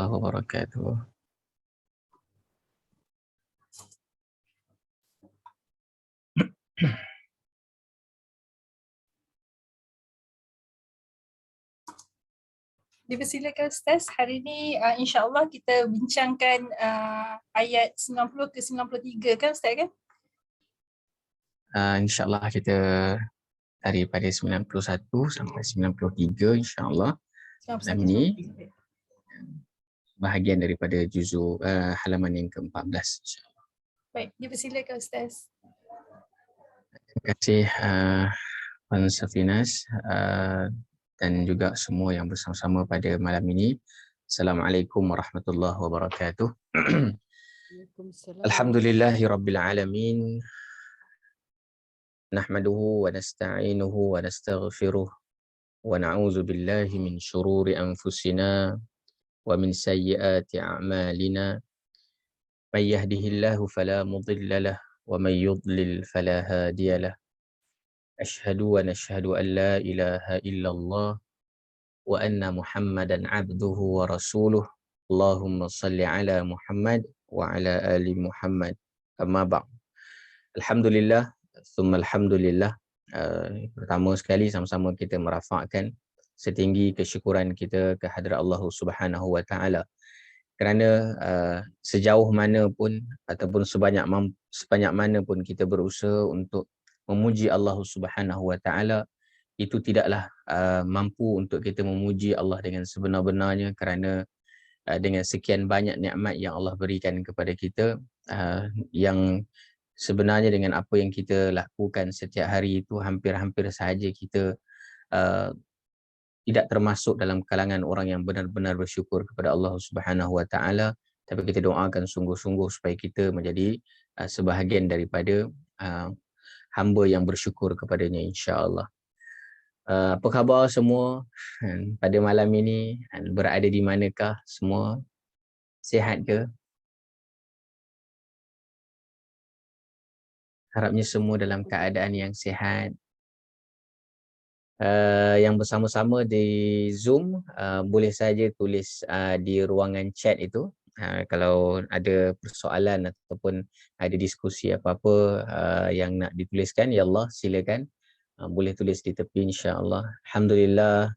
wabarakatuh. Dipersilakan Ustaz. Hari ini insya-Allah kita bincangkan ayat 90 ke 93 kan Ustaz kan? InsyaAllah kita daripada 91 sampai 93 insyaAllah. Dan ini bahagian daripada juzuk halaman yang ke-14 insyaAllah. Baik, dipersilakan Ustaz. Terima kasih Puan Safinas dan juga semua yang bersama-sama pada malam ini. Assalamualaikum warahmatullahi wabarakatuh. Alhamdulillahirabbil alamin. Nahmaduhu wa nasta'inuhu wa nastaghfiruh wa na'udzu billahi min syururi anfusina wa min sayyiati a'malina. May yahdihillahu fala mudilla lahu wa may yudlil fala hadiya lahu. Ashhadu wa nashhadu an la ilaha illallah wa anna Muhammadan abduhu wa rasuluh. Allahumma salli ala Muhammad wa ala ali Muhammad. Amma ba'd. Alhamdulillah, summa alhamdulillah. Pertama sekali sama-sama kita merafakkan setinggi kesyukuran kita ke hadirat Allah Subhanahu wa taala. Kerana sejauh mana pun ataupun sebanyak mana pun kita berusaha untuk memuji Allah Subhanahu wa taala, itu tidaklah mampu untuk kita memuji Allah dengan sebenar-benarnya, kerana dengan sekian banyak nikmat yang Allah berikan kepada kita, yang sebenarnya dengan apa yang kita lakukan setiap hari itu hampir-hampir sahaja kita tidak termasuk dalam kalangan orang yang benar-benar bersyukur kepada Allah Subhanahu wa taala. Tapi kita doakan sungguh-sungguh supaya kita menjadi sebahagian daripada hamba yang bersyukur kepadanya insya-Allah. Apa khabar semua pada malam ini? Berada di manakah semua? Sihat ke? Harapnya semua dalam keadaan yang sihat. Yang bersama-sama di Zoom, boleh saja tulis di ruangan chat itu. Kalau ada persoalan ataupun ada diskusi apa-apa yang nak dituliskan, ya Allah silakan. Boleh tulis di tepi insya-Allah. Alhamdulillah,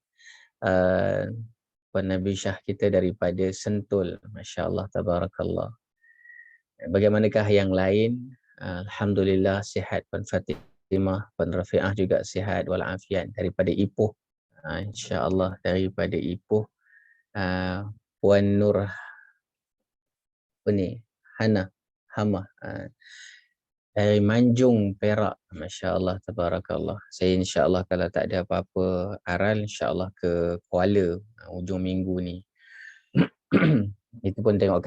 Puan Nabi Syah kita daripada Sentul. Masya-Allah, tabarakallah. Bagaimanakah yang lain? Alhamdulillah sihat. Puan Fatimah, Puan Rafi'ah juga sihat walafiat daripada Ipoh. InsyaAllah daripada Ipoh. Puan Nur Hana Hamah dari Manjung, Perak. Masya-Allah, tabarakallah. Saya insya-Allah kalau tak ada apa-apa aral, insya-Allah ke Kuala hujung minggu ni. Itu pun tengok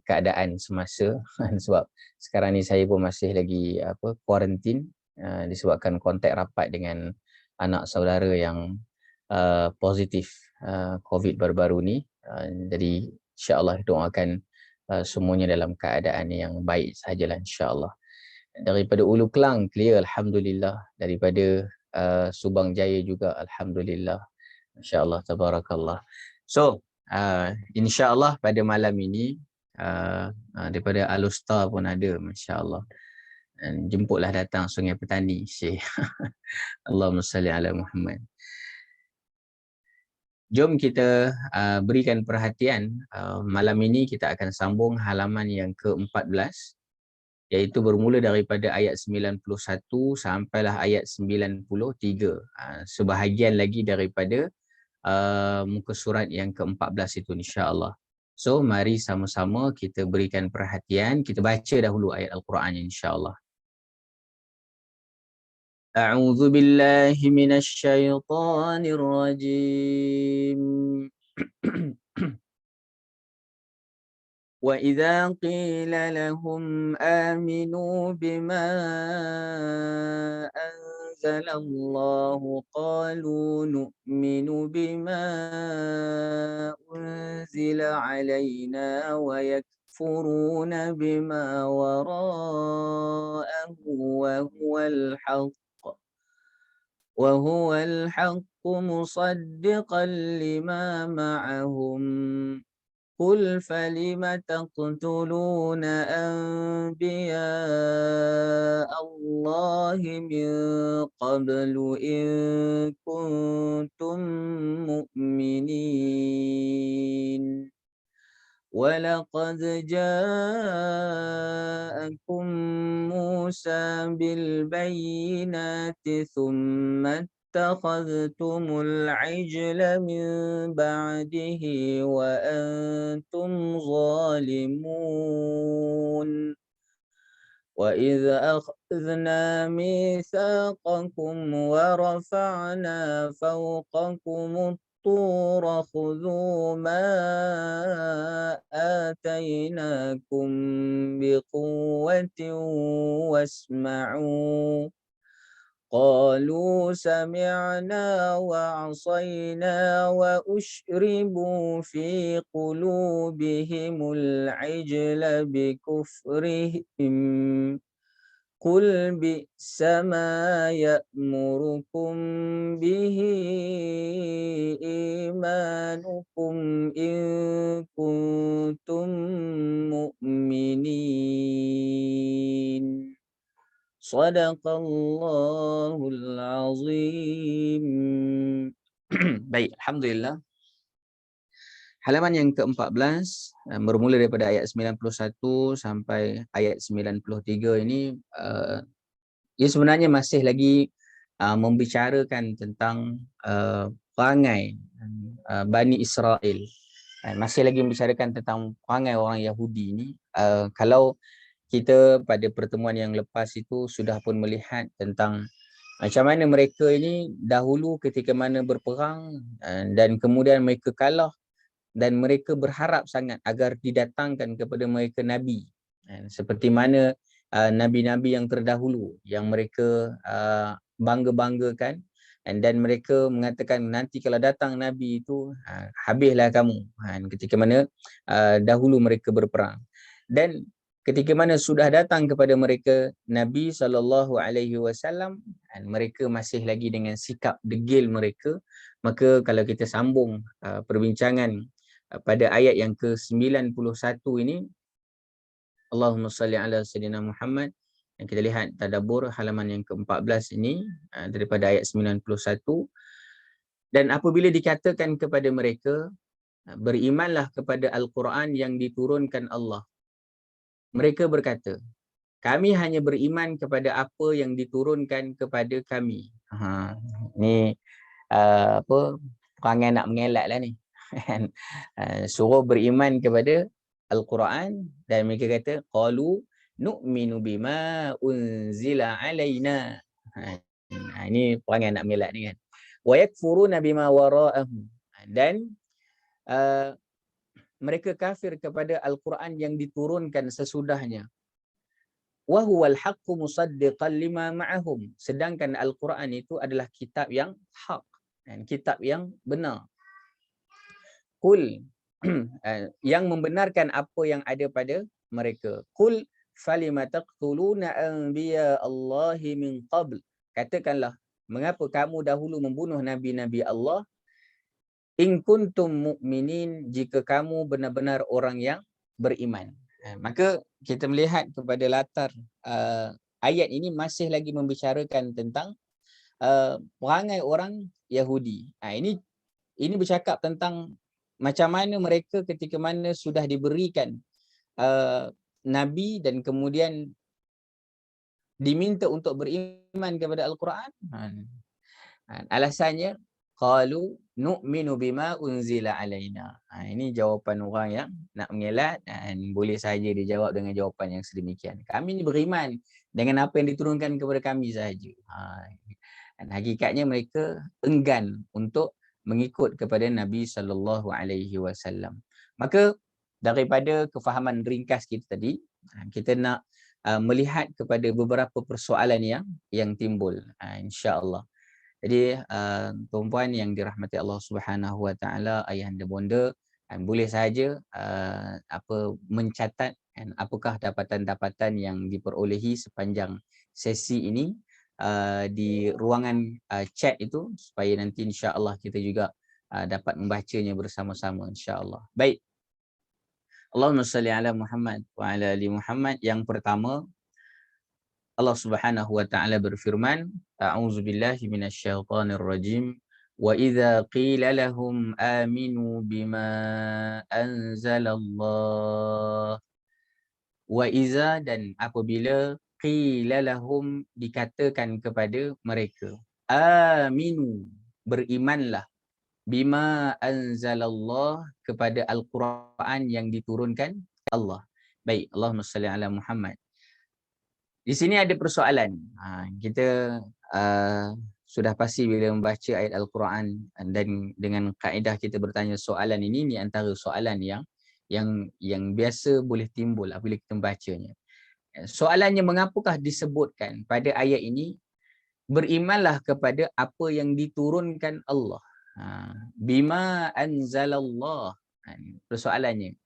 keadaan semasa sebab sekarang ni saya pun masih lagi kuarantin disebabkan kontak rapat dengan anak saudara yang positif COVID baru-baru ni. Jadi insya-Allah doakan semuanya dalam keadaan yang baik sahajalah insya-Allah. Daripada Ulu Kelang clear alhamdulillah, daripada Subang Jaya juga alhamdulillah. Masya-Allah, tabarakallah. So insya-Allah pada malam ini daripada Alustar pun ada, masya-Allah. Dan jemputlah datang Sungai Petani Syekh. Allahumma salli ala Muhammad. Jom kita berikan perhatian. Malam ini kita akan sambung halaman yang ke-14, iaitu bermula daripada ayat 91 sampailah ayat 93. Sebahagian lagi daripada muka surat yang ke-14 itu insya-Allah. So mari sama-sama kita berikan perhatian. Kita baca dahulu ayat Al-Quran insya-Allah. A'udzu billahi minasy syaithanir rajim. Wa idza qila lahum aminu bima anzalallahu qalu nu'minu bima unzila alaina wa yakfuruna bima wara'ahu wa huwal haqq وهو الحق مصدقا لما معهم قل فلم تقتلون أنبياء الله من قبل إن كنتم مؤمنين ولقد جاءكم موسى بالبينات ثم اتخذتم العجل من بعده وأنتم ظالمون وإذ أخذنا ميثاقكم ورفعنا فوقكم الطور خذوا ما آتيناكم بقوة واسمعوا قالوا سمعنا وعصينا وأشربوا في قلوبهم العجل بكفرهم قل بئس ما يأمركم به إيمانكم إن كنتم مؤمنين Sadaqallahul azim. Baik, alhamdulillah. Halaman yang ke-14 bermula daripada ayat 91 sampai ayat 93 ini ia sebenarnya masih lagi membicarakan tentang perangai Bani Israel. Masih lagi membicarakan tentang perangai orang Yahudi ini. Kalau kita pada pertemuan yang lepas itu sudah pun melihat tentang macam mana mereka ini dahulu ketika mana berperang dan kemudian mereka kalah dan mereka berharap sangat agar didatangkan kepada mereka Nabi. Seperti mana Nabi-Nabi yang terdahulu yang mereka bangga-banggakan dan mereka mengatakan nanti kalau datang Nabi itu habislah kamu. Ketika mana dahulu mereka berperang. Dan ketika mana sudah datang kepada mereka Nabi SAW, mereka masih lagi dengan sikap degil mereka. Maka kalau kita sambung perbincangan pada ayat yang ke-91 ini, Allahumma salli ala Sayyidina Muhammad, yang kita lihat tadabbur halaman yang ke-14 ini daripada ayat 91. Dan apabila dikatakan kepada mereka, berimanlah kepada Al-Quran yang diturunkan Allah. Mereka berkata, kami hanya beriman kepada apa yang diturunkan kepada kami. Ni perangai nak mengelak lah ni. Suruh beriman kepada Al-Quran dan mereka kata, qalu nu'minu bima unzila alaina. Ini perangai nak mengelak ni kan. Wa yakfuruna bima wara'ahu. Dan mereka kafir kepada Al-Quran yang diturunkan sesudahnya. Wa huwal haqqu musaddiqan lima ma'ahum. Sedangkan Al-Quran itu adalah kitab yang hak dan kitab yang benar. Qul yang membenarkan apa yang ada pada mereka. Qul falima taqtuluna anbiya Allahi min qabl. Katakanlah, mengapa kamu dahulu membunuh nabi-nabi Allah? In kuntum mu'minin, jika kamu benar-benar orang yang beriman. Maka kita melihat kepada latar ayat ini masih lagi membicarakan tentang perangai orang Yahudi. Ini bercakap tentang macam mana mereka ketika mana sudah diberikan Nabi dan kemudian diminta untuk beriman kepada Al-Quran. Alasannya, qalu nu'minu bima unzila alaina. Ini jawapan orang yang nak mengelak dan boleh saja dijawab dengan jawapan yang sedemikian. Kami ni beriman dengan apa yang diturunkan kepada kami sahaja. Dan hakikatnya mereka enggan untuk mengikut kepada Nabi SAW. Maka daripada kefahaman ringkas kita tadi, kita nak melihat kepada beberapa persoalan yang timbul, insya-Allah. Jadi tuan-puan yang dirahmati Allah Subhanahu Wa Taala, ayahanda bonda, boleh sahaja mencatat apakah dapatan-dapatan yang diperolehi sepanjang sesi ini di ruangan chat itu, supaya nanti insya-Allah kita juga dapat membacanya bersama-sama, insya-Allah. Baik. Allahumma salli ala Muhammad wa ala ali Muhammad. Yang pertama, Allah Subhanahu wa taala berfirman, a'udzu billahi minasyaitonir rajim. Wa idza qila lahum aminu bima anzalallah. Wa iza, dan apabila qila lahum, dikatakan kepada mereka, aminu, berimanlah, bima anzalallah, kepada Al-Quran yang diturunkan Allah. Baik, Allahumma salli ala Muhammad. Di sini ada persoalan. Kita sudah pasti bila membaca ayat Al-Quran dan dengan kaedah kita bertanya soalan ini antara soalan yang biasa boleh timbul apabila kita membacanya. Soalannya, mengapakah disebutkan pada ayat ini berimanlah kepada apa yang diturunkan Allah. Bima anzalallah. Persoalannya,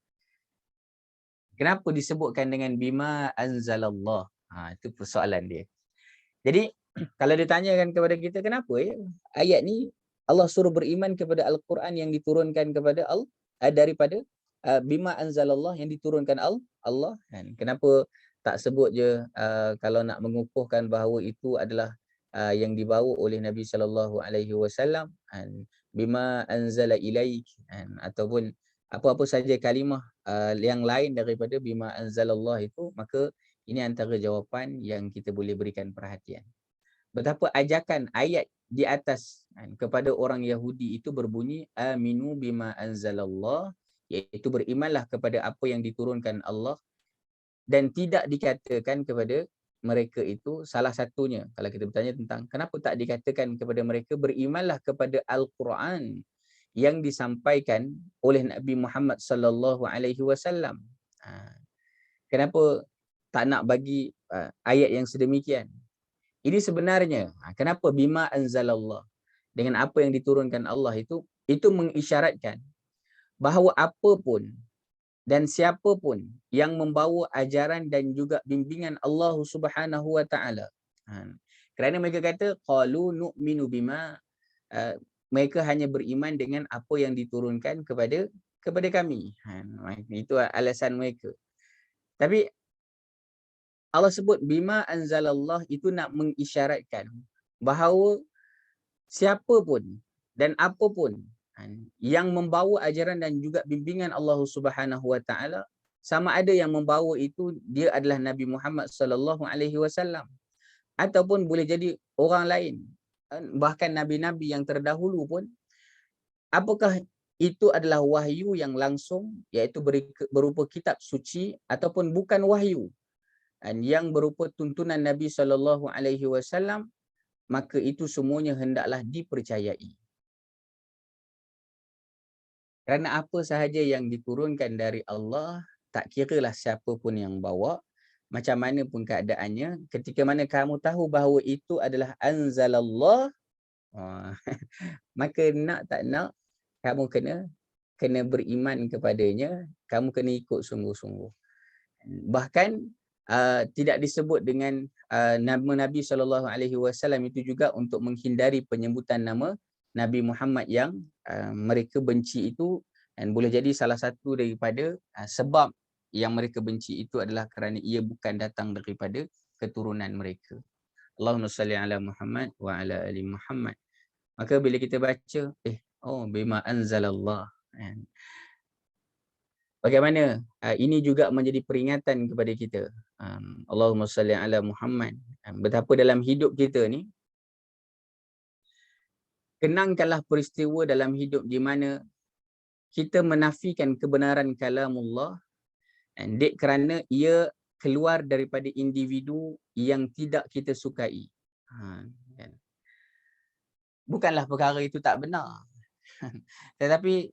kenapa disebutkan dengan bima anzalallah? Itu persoalan dia. Jadi kalau ditanyakan kepada kita, kenapa ayat ni Allah suruh beriman kepada Al-Quran yang diturunkan kepada Allah, daripada bima anzalallah, yang diturunkan Allah, kan? Kenapa tak sebut je kalau nak mengukuhkan bahawa itu adalah yang dibawa oleh Nabi sallallahu alaihi wasallam, bima anzala ilaik, ataupun apa-apa saja kalimah yang lain daripada bima anzalallah itu, maka ini antara jawapan yang kita boleh berikan perhatian. Betapa ajakan ayat di atas kepada orang Yahudi itu berbunyi aminu bima anzalallah, iaitu berimanlah kepada apa yang diturunkan Allah, dan tidak dikatakan kepada mereka itu salah satunya. Kalau kita bertanya tentang kenapa tak dikatakan kepada mereka berimanlah kepada Al-Quran yang disampaikan oleh Nabi Muhammad sallallahu alaihi wasallam. Kenapa tak nak bagi ayat yang sedemikian? Ini sebenarnya kenapa bima anzalallah, dengan apa yang diturunkan Allah itu mengisyaratkan bahawa apapun dan siapapun yang membawa ajaran dan juga bimbingan Allah Subhanahu wa taala. Kerana mereka kata qalu nu'minu bima, mereka hanya beriman dengan apa yang diturunkan kepada kami. Itu alasan mereka. Tapi Allah sebut bima anzalallah itu nak mengisyaratkan bahawa siapa pun dan apapun yang membawa ajaran dan juga bimbingan Allah Subhanahu wa taala, sama ada yang membawa itu dia adalah Nabi Muhammad sallallahu alaihi wasallam ataupun boleh jadi orang lain, bahkan nabi-nabi yang terdahulu pun, apakah itu adalah wahyu yang langsung, iaitu berupa kitab suci, ataupun bukan wahyu yang berupa tuntunan Nabi sallallahu alaihi wasallam, maka itu semuanya hendaklah dipercayai. Kerana apa sahaja yang diturunkan dari Allah, tak kiralah siapa pun yang bawa, macam mana pun keadaannya, ketika mana kamu tahu bahawa itu adalah anzalallah, maka nak tak nak kamu kena beriman kepadanya, kamu kena ikut sungguh-sungguh. Bahkan tidak disebut dengan nama Nabi SAW itu juga untuk menghindari penyebutan nama Nabi Muhammad yang mereka benci itu, dan boleh jadi salah satu daripada sebab yang mereka benci itu adalah kerana ia bukan datang daripada keturunan mereka. Allahumma salli ala Muhammad wa ala ali Muhammad. Maka bila kita baca bima anzalallah, bagaimana ini juga menjadi peringatan kepada kita. Allahumma salli ala Muhammad. Betapa dalam hidup kita ni, kenangkanlah peristiwa dalam hidup di mana kita menafikan kebenaran kalamullah, kerana ia keluar daripada individu yang tidak kita sukai. Bukanlah perkara itu tak benar. Tetapi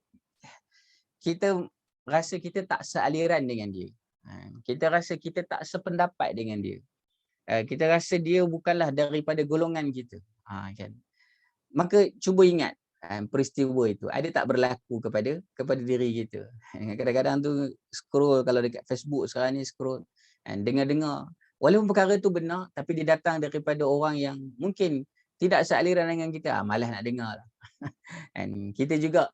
kita rasa kita tak sealiran dengan dia. Kita rasa kita tak sependapat dengan dia. Kita rasa dia bukanlah daripada golongan kita. Kan? Maka cuba ingat peristiwa itu ada tak berlaku kepada diri kita. Kadang-kadang tu scroll, kalau dekat Facebook sekarang ni scroll, dengar-dengar. Walaupun perkara tu benar, tapi dia datang daripada orang yang mungkin tidak sealiran dengan kita. Malas nak dengar lah. Kita juga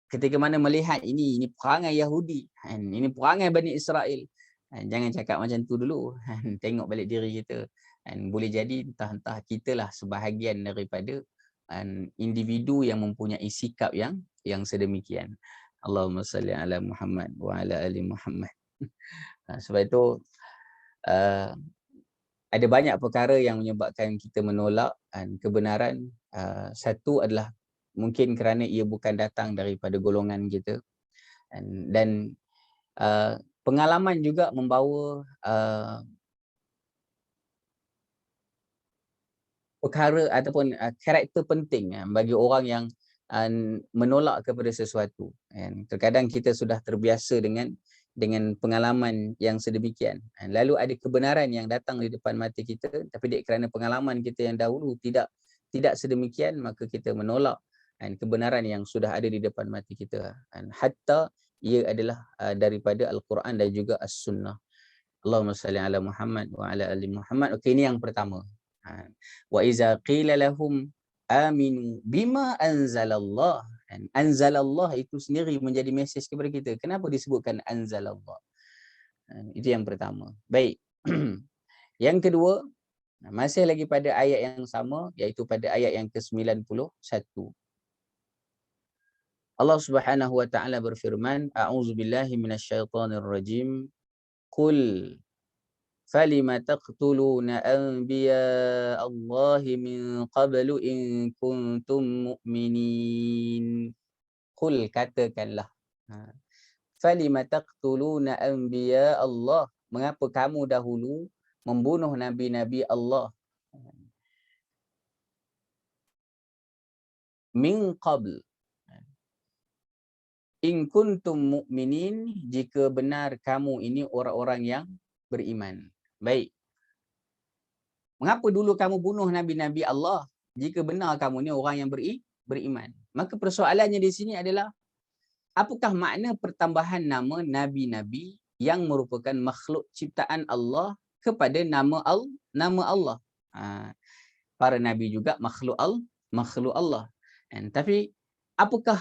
ketika mana melihat ini perangai Yahudi, ini perangai Bani Israel, jangan cakap macam tu dulu. Tengok balik diri kita. Boleh jadi entah kita lah sebahagian daripada individu yang mempunyai sikap yang sedemikian. Allahumma salli ala Muhammad wa ala ali Muhammad. Sebab itu ada banyak perkara yang menyebabkan kita menolak kebenaran. Satu adalah mungkin kerana ia bukan datang daripada golongan kita, dan pengalaman juga membawa perkara ataupun karakter penting bagi orang yang menolak kepada sesuatu. Terkadang kita sudah terbiasa dengan pengalaman yang sedemikian. Lalu ada kebenaran yang datang di depan mata kita, tapi kerana pengalaman kita yang dahulu tidak sedemikian, maka kita menolak kebenaran yang sudah ada di depan mata kita. Hatta ia adalah daripada Al-Quran dan juga As-Sunnah. Allahumma salli ala Muhammad wa ala ali Muhammad. Okey, ini yang pertama. Wa iza qila lahum aminu bima anzalallah. Anzalallah itu sendiri menjadi mesej kepada kita. Kenapa disebutkan anzalallah? Itu yang pertama. Baik. Yang kedua, masih lagi pada ayat yang sama, iaitu pada ayat yang ke-91. Allah Subhanahu wa taala berfirman, a'udzubillahi minasyaitonir rajim. Qul falima taqtuluna anbiya Allahi min qablu in kuntum mu'minin. Qul, katakanlah. Falima taqtuluna anbiya Allah. Mengapa kamu dahulu membunuh nabi-nabi Allah? Min qabl. In kuntum mu'minin, jika benar kamu ini orang-orang yang beriman. Baik. Mengapa dulu kamu bunuh nabi-nabi Allah jika benar kamu ni orang yang beriman? Maka persoalannya di sini adalah, apakah makna pertambahan nama nabi-nabi yang merupakan makhluk ciptaan Allah kepada nama Allah? Para nabi juga makhluk Allah. Tapi apakah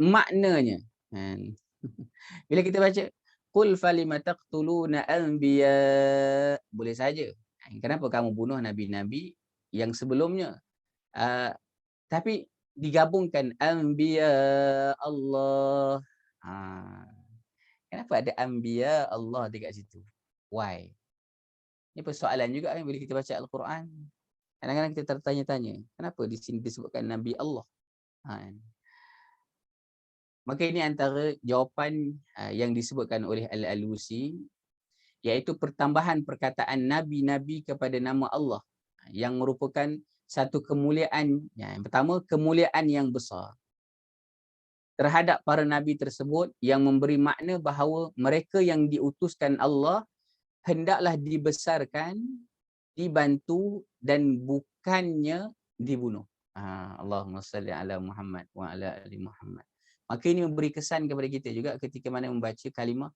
maknanya? Bila kita baca qul falima taqtuluna anbiya, boleh saja. Kenapa kamu bunuh nabi-nabi yang sebelumnya? Tapi digabungkan anbiya Allah. Kenapa ada anbiya Allah dekat situ? Why? Ini persoalan juga kan bila kita baca Al-Quran. Kadang-kadang kita tertanya-tanya, kenapa di sini disebutkan Nabi Allah? Maka ini antara jawapan yang disebutkan oleh Al-Alusi, iaitu pertambahan perkataan nabi-nabi kepada nama Allah yang merupakan satu kemuliaan. Yang pertama, kemuliaan yang besar terhadap para nabi tersebut, yang memberi makna bahawa mereka yang diutuskan Allah hendaklah dibesarkan, dibantu dan bukannya dibunuh. Allahumma salli ala Muhammad wa ala ali Muhammad. Maka ini memberi kesan kepada kita juga ketika mana membaca kalimah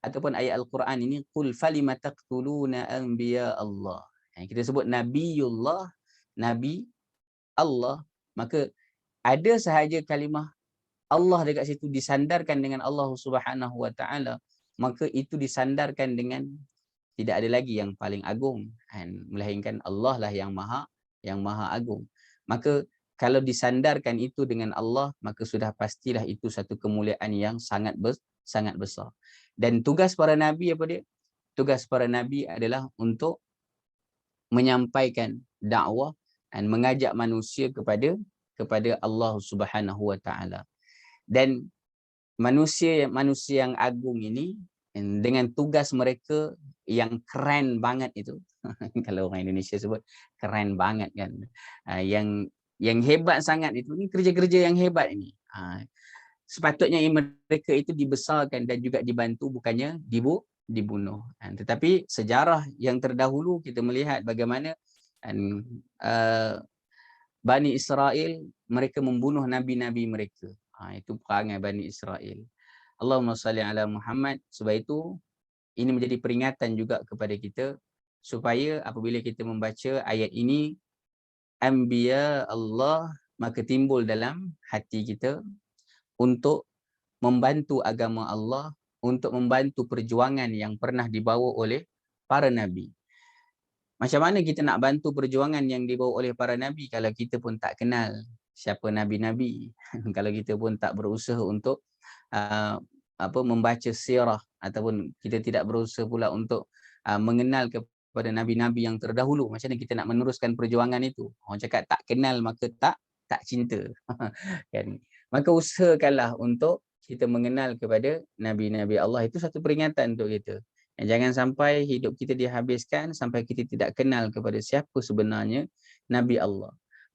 ataupun ayat Al-Quran ini, qul falima taqtuluna anbiya Allah. Kita sebut Nabiullah, Nabi Allah, maka ada sahaja kalimah Allah dekat situ disandarkan dengan Allah Subhanahu wa taala, maka itu disandarkan dengan tidak ada lagi yang paling agung, melainkan Allah lah yang maha agung. Maka kalau disandarkan itu dengan Allah, maka sudah pastilah itu satu kemuliaan yang sangat besar. Dan tugas para nabi apa dia? Tugas para nabi adalah untuk menyampaikan dakwah dan mengajak manusia kepada Allah Subhanahu wa taala. Dan manusia yang agung ini dengan tugas mereka yang keren banget itu kalau orang Indonesia sebut keren banget kan, yang hebat sangat itu, ni kerja-kerja yang hebat ini. Sepatutnya mereka itu dibesarkan dan juga dibantu, bukannya dibunuh. Tetapi sejarah yang terdahulu kita melihat bagaimana Bani Israel mereka membunuh nabi-nabi mereka. Itu perangai Bani Israel. Allahumma salli ala Muhammad. Sebab itu ini menjadi peringatan juga kepada kita supaya apabila kita membaca ayat ini, anbiya Allah, maka timbul dalam hati kita untuk membantu agama Allah, untuk membantu perjuangan yang pernah dibawa oleh para nabi. Macam mana kita nak bantu perjuangan yang dibawa oleh para nabi kalau kita pun tak kenal siapa nabi-nabi? Kalau kita pun tak berusaha untuk membaca sirah, ataupun kita tidak berusaha pula untuk mengenal kepada nabi-nabi yang terdahulu, macam mana kita nak meneruskan perjuangan itu? Orang cakap tak kenal maka tak cinta. Kan? Maka usahakanlah untuk kita mengenal kepada nabi-nabi Allah. Itu satu peringatan untuk kita. Dan jangan sampai hidup kita dihabiskan sampai kita tidak kenal kepada siapa sebenarnya Nabi Allah.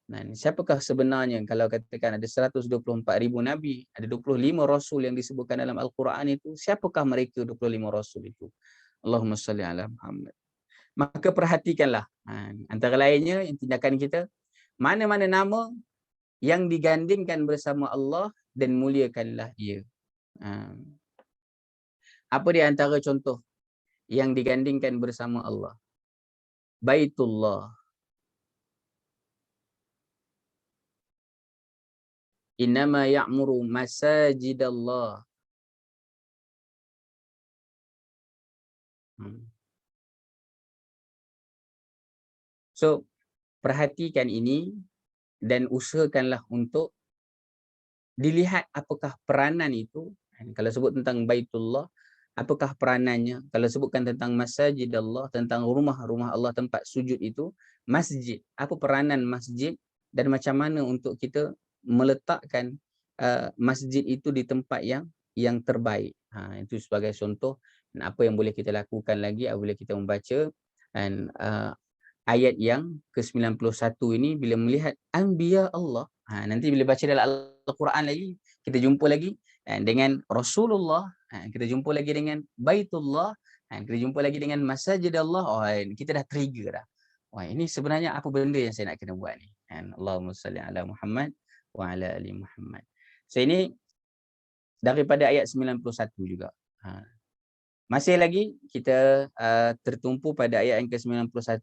Dan siapakah sebenarnya, kalau katakan ada 124,000 Nabi, ada 25 Rasul yang disebutkan dalam Al-Quran itu, siapakah mereka 25 Rasul itu? Allahumma salli ala Muhammad. Maka perhatikanlah, antara lainnya yang tindakan kita, mana-mana nama yang digandingkan bersama Allah dan muliakanlah ia. Apa di antara contoh yang digandingkan bersama Allah? Baitullah. Innama ya'muru masajidallah. So, perhatikan ini dan usahakanlah untuk dilihat apakah peranan itu. Kalau sebut tentang Baitullah, apakah peranannya? Kalau sebutkan tentang masjid Allah, tentang rumah-rumah Allah, tempat sujud itu, masjid. Apa peranan masjid dan macam mana untuk kita meletakkan masjid itu di tempat yang terbaik. Itu sebagai contoh. Dan apa yang boleh kita lakukan lagi apabila kita membaca dan ayat yang ke-91 ini, bila melihat anbiya Allah, nanti bila baca dalam Al-Quran lagi, kita jumpa lagi dengan Rasulullah, kita jumpa lagi dengan Baitullah, kita jumpa lagi dengan Masjid Allah. Kita dah trigger dah. Ini sebenarnya apa benda yang saya nak kena buat ni? Allahumma salli ala Muhammad wa ala ali Muhammad. So ini daripada ayat 91 juga. Masih lagi kita tertumpu pada ayat yang ke-91.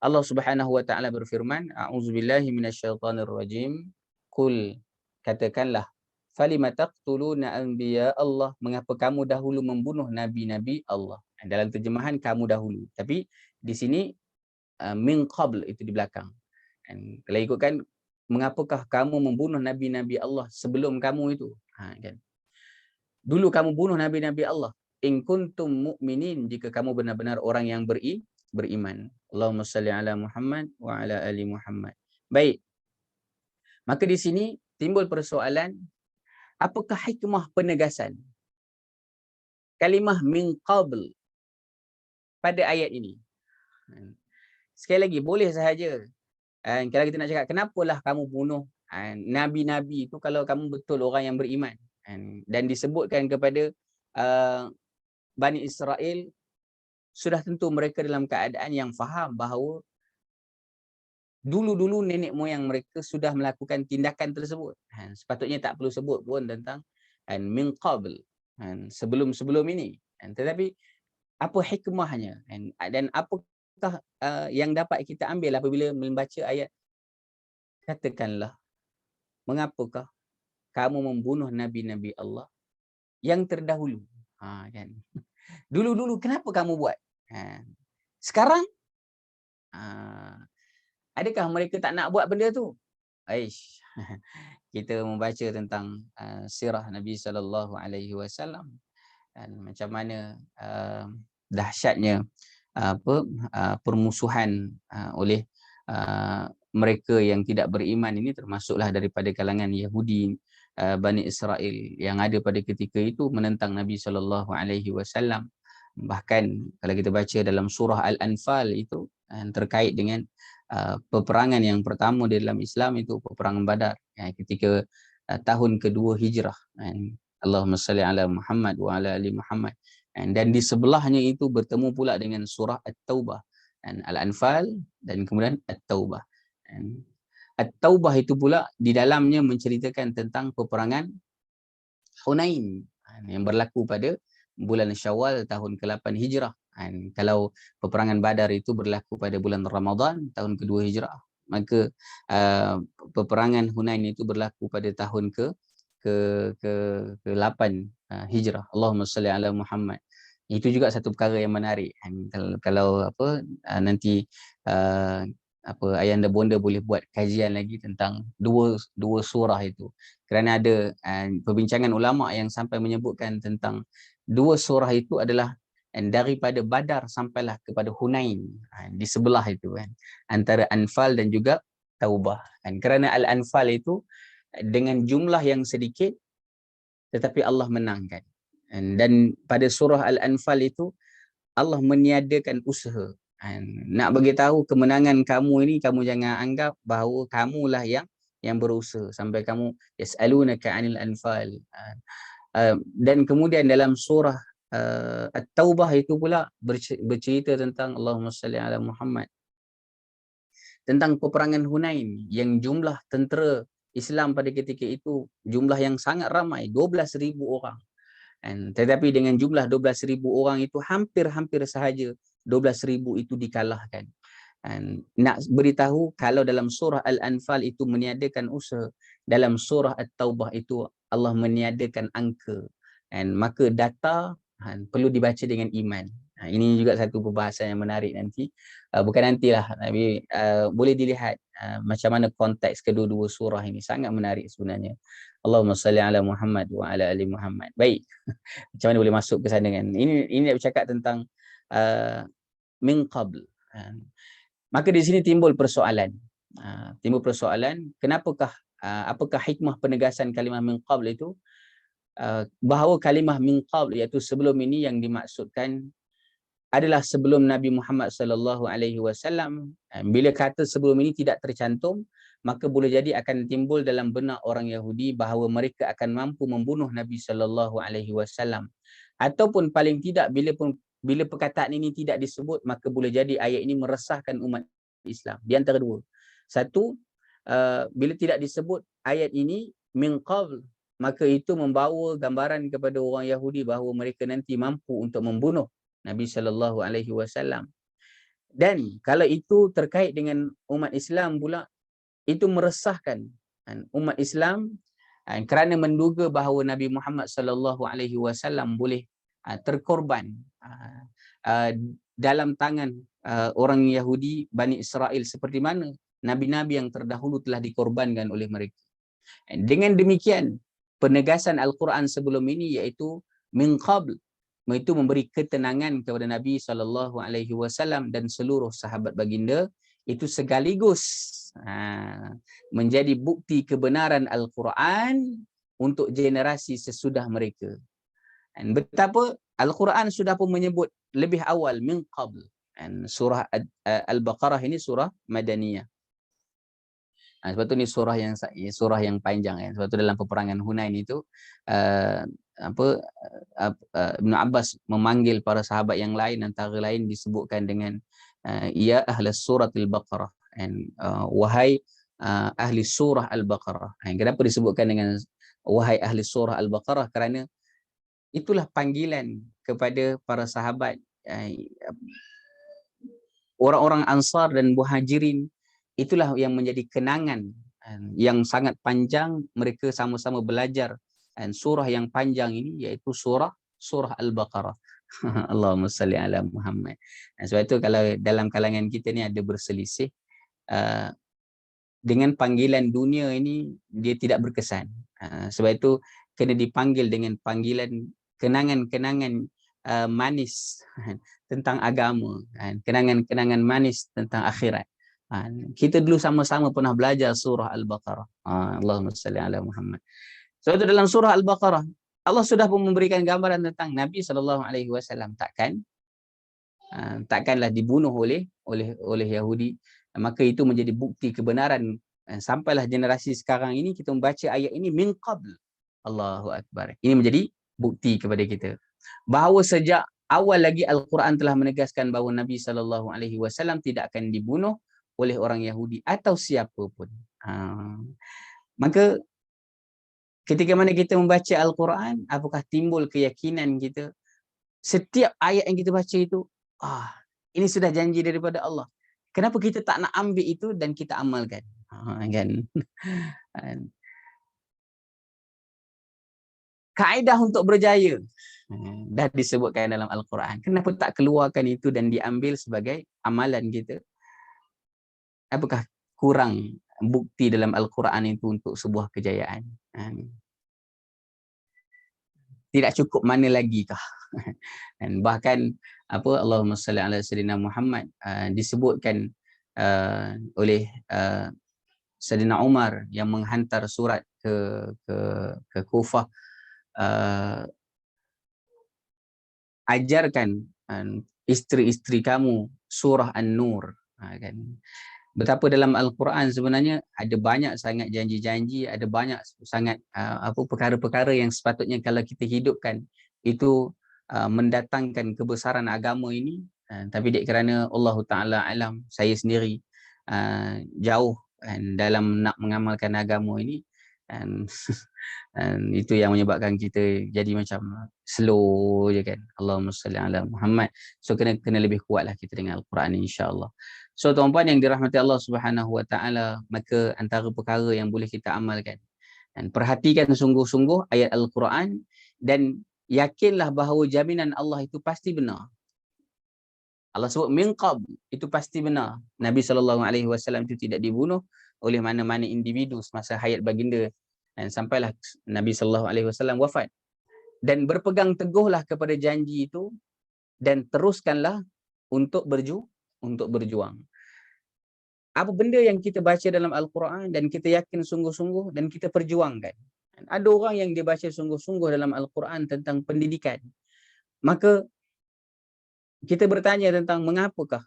Allah Subhanahu wa taala berfirman, a'udzubillahi minasyaitonir rajim. Qul, katakanlah, falima taqtuluna anbiya Allah, mengapa kamu dahulu membunuh nabi-nabi Allah? Dalam terjemahan kamu dahulu, tapi di sini min qabl, itu di belakang. Dan kalau ikutkan, mengapakah kamu membunuh nabi-nabi Allah sebelum kamu itu? Kan? Dulu kamu bunuh nabi-nabi Allah. In kuntum mu'minin, jika kamu benar-benar orang yang beriman. Allahumma salli ala Muhammad wa ala ali Muhammad. Baik. Maka di sini timbul persoalan, apakah hikmah penegasan kalimah min qabl pada ayat ini? Sekali lagi, boleh sahaja. Kalau kita nak cakap, kenapalah kamu bunuh nabi-nabi itu kalau kamu betul orang yang beriman? Dan disebutkan kepada Bani Israel, sudah tentu mereka dalam keadaan yang faham bahawa dulu-dulu nenek moyang mereka sudah melakukan tindakan tersebut. Sepatutnya tak perlu sebut pun tentang min qabl, sebelum-sebelum ini. Tetapi apa hikmahnya dan apakah yang dapat kita ambil apabila membaca ayat, katakanlah, mengapakah kamu membunuh nabi-nabi Allah yang terdahulu? Kan? Dulu-dulu kenapa kamu buat? Sekarang adakah mereka tak nak buat benda tu? Kita membaca tentang sirah Nabi SAW dan macam mana dahsyatnya permusuhan oleh mereka yang tidak beriman ini, termasuklah daripada kalangan Yahudi, Bani Israel yang ada pada ketika itu menentang Nabi SAW. Bahkan kalau kita baca dalam surah Al-Anfal itu terkait dengan peperangan yang pertama di dalam Islam, itu peperangan Badar, ketika tahun kedua Hijrah. Allahumma salli ala Muhammad wa ala ali Muhammad. Dan di sebelahnya itu bertemu pula dengan surah At-Taubah, Al-Anfal dan kemudian At-Taubah. At-Taubah itu pula di dalamnya menceritakan tentang peperangan Hunain yang berlaku pada bulan Syawal tahun ke-8 Hijrah. Kalau peperangan Badar itu berlaku pada bulan Ramadan tahun kedua Hijrah. Maka peperangan Hunain itu berlaku pada tahun ke-8 Hijrah. Allahumma salli ala Muhammad. Itu juga satu perkara yang menarik. Kalau nanti ayanda bonda boleh buat kajian lagi tentang dua surah itu. Kerana ada perbincangan ulama yang sampai menyebutkan tentang dua surah itu adalah daripada Badar sampailah kepada Hunain, di sebelah itu kan, antara Anfal dan juga Taubah. Kerana Al-Anfal itu dengan jumlah yang sedikit tetapi Allah menangkan. Dan pada surah Al-Anfal itu Allah meniadakan usaha. Nak bagi tahu kemenangan kamu ini, kamu jangan anggap bahawa kamulah yang berusaha sampai kamu yas'alunaka 'anil anfal. Dan kemudian dalam surah At-Taubah itu pula bercerita tentang Allahumma salli ala Muhammad, tentang peperangan Hunain yang jumlah tentera Islam pada ketika itu jumlah yang sangat ramai, 12,000 orang. Tetapi dengan jumlah 12,000 orang itu hampir-hampir sahaja 12,000 itu dikalahkan. Nak beritahu kalau dalam surah Al-Anfal itu meniadakan usaha, dalam surah At-Taubah itu Allah meniadakan angka. Maka data perlu dibaca dengan iman. Ini juga satu perbahasan yang menarik nanti. Bukan nantilah, tapi boleh dilihat macam mana konteks kedua-dua surah ini. Sangat menarik sebenarnya. Allahumma salli ala Muhammad wa ala ali Muhammad. Baik. Macam mana boleh masuk ke sana kan? Ini nak bercakap tentang min qabl. Maka di sini timbul persoalan. Kenapakah apakah hikmah penegasan kalimah min qabl itu? Bahawa kalimah min qabl iaitu sebelum ini yang dimaksudkan adalah sebelum Nabi Muhammad sallallahu alaihi wasallam. Bila kata sebelum ini tidak tercantum, maka boleh jadi akan timbul dalam benak orang Yahudi bahawa mereka akan mampu membunuh Nabi sallallahu alaihi wasallam. Ataupun paling tidak bila perkataan ini tidak disebut, maka boleh jadi ayat ini meresahkan umat Islam. Di antara dua. Satu, bila tidak disebut ayat ini min qabl, maka itu membawa gambaran kepada orang Yahudi bahawa mereka nanti mampu untuk membunuh Nabi sallallahu alaihi wasallam. Dan kalau itu terkait dengan umat Islam pula, itu meresahkan umat Islam kerana menduga bahawa Nabi Muhammad sallallahu alaihi wasallam boleh terkorban dalam tangan orang Yahudi Bani Israel seperti mana nabi-nabi yang terdahulu telah dikorbankan oleh mereka. Dengan demikian penegasan Al-Quran sebelum ini iaitu min qabl, itu memberi ketenangan kepada Nabi SAW dan seluruh sahabat baginda, itu sekaligus menjadi bukti kebenaran Al-Quran untuk generasi sesudah mereka. Dan betapa Al-Quran sudah pun menyebut lebih awal min qabl. Surah Al-Baqarah ini surah Madaniyah. Sebab tu ni surah yang panjang kan. Sebab tu dalam peperangan Hunain itu Ibn Abbas memanggil para sahabat yang lain, antara lain disebutkan dengan ya ahli surah Al-Baqarah, wahai ahli surah Al-Baqarah. Kenapa disebutkan dengan wahai ahli surah Al-Baqarah? Kerana itulah panggilan kepada para sahabat, orang-orang Ansar dan Muhajirin. Itulah yang menjadi kenangan yang sangat panjang. Mereka sama-sama belajar surah yang panjang ini, iaitu surah Al-Baqarah. Allahumma salli ala Muhammad. Sebab itu kalau dalam kalangan kita ni ada berselisih, dengan panggilan dunia ini dia tidak berkesan. Sebab itu kena dipanggil dengan panggilan kenangan-kenangan manis tentang agama, kenangan-kenangan manis tentang akhirat. Kita dulu sama-sama pernah belajar surah Al-Baqarah. Allahumma salli ala Muhammad. Sebab itu dalam surah Al-Baqarah Allah sudah pun memberikan gambaran tentang Nabi SAW takkanlah dibunuh oleh Yahudi. Maka itu menjadi bukti kebenaran. Sampailah generasi sekarang ini kita membaca ayat ini min qabl. Allahu Akbar. Ini menjadi bukti kepada kita bahawa sejak awal lagi Al-Quran telah menegaskan bahawa Nabi SAW tidak akan dibunuh oleh orang Yahudi atau siapa pun. Maka ketika mana kita membaca Al-Quran, apakah timbul keyakinan kita setiap ayat yang kita baca itu ini sudah janji daripada Allah. Kenapa kita tak nak ambil itu dan kita amalkan? Kan? Kaedah untuk berjaya dah disebutkan dalam Al-Quran. Kenapa tak keluarkan itu dan diambil sebagai amalan kita? Apakah kurang bukti dalam Al-Quran itu untuk sebuah kejayaan? Tidak cukup mana lagi kah? Dan bahkan apa Allahumma salli ala sayyidina Muhammad disebutkan oleh Sayyidina Umar yang menghantar surat ke Kufah, ajarkan isteri-isteri kamu surah An-Nur, kan. Betapa dalam Al-Quran sebenarnya ada banyak sangat janji-janji, ada banyak sangat perkara-perkara yang sepatutnya kalau kita hidupkan itu mendatangkan kebesaran agama ini, tapi kerana Allah Ta'ala alam, saya sendiri jauh dalam nak mengamalkan agama ini, dan itu yang menyebabkan kita jadi macam slow je kan. Allahumma salli ala Muhammad. So kena lebih kuatlah kita dengan Al-Quran insya-Allah. So tuan-puan yang dirahmati Allah Subhanahu Wa Taala, maka antara perkara yang boleh kita amalkan, dan perhatikan sungguh-sungguh ayat Al-Quran dan yakinlah bahawa jaminan Allah itu pasti benar. Allah sebut min qabl, itu pasti benar. Nabi SAW itu tidak dibunuh oleh mana-mana individu semasa hayat baginda, dan sampailah Nabi SAW wafat. Dan berpegang teguhlah kepada janji itu dan teruskanlah untuk berjuang. Apa benda yang kita baca dalam Al-Quran dan kita yakin sungguh-sungguh dan kita perjuangkan. Ada orang yang dia baca sungguh-sungguh dalam Al-Quran tentang pendidikan. Maka kita bertanya tentang mengapakah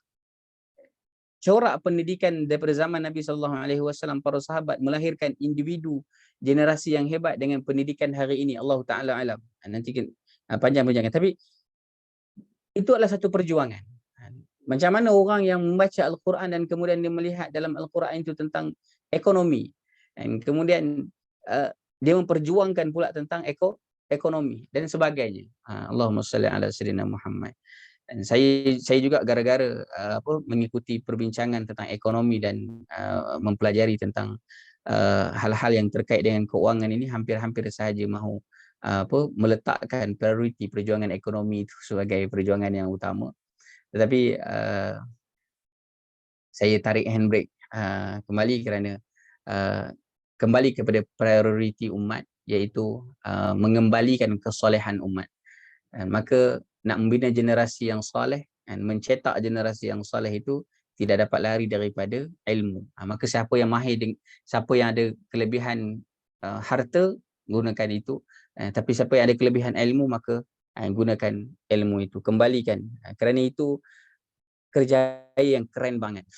corak pendidikan daripada zaman Nabi SAW, para sahabat melahirkan individu generasi yang hebat dengan pendidikan hari ini. Allah Ta'ala alam. Nanti panjang-panjang. Tapi itu adalah satu perjuangan. Macam mana orang yang membaca Al-Quran dan kemudian dia melihat dalam Al-Quran itu tentang ekonomi, dan kemudian dia memperjuangkan pula tentang ekonomi dan sebagainya. Allahumma salli ala sayyidina Muhammad. Dan saya juga gara-gara mengikuti perbincangan tentang ekonomi dan mempelajari tentang hal-hal yang terkait dengan keuangan ini, hampir-hampir sahaja mahu meletakkan prioriti perjuangan ekonomi itu sebagai perjuangan yang utama. Tetapi saya tarik handbrake kembali kerana kembali kepada prioriti umat, iaitu mengembalikan kesolehan umat. Maka nak membina generasi yang soleh dan mencetak generasi yang soleh itu tidak dapat lari daripada ilmu. Maka siapa yang mahir, siapa yang ada kelebihan harta, gunakan itu. Tapi siapa yang ada kelebihan ilmu, maka gunakan ilmu itu, kembalikan. Kerana itu kerjaya yang keren banget.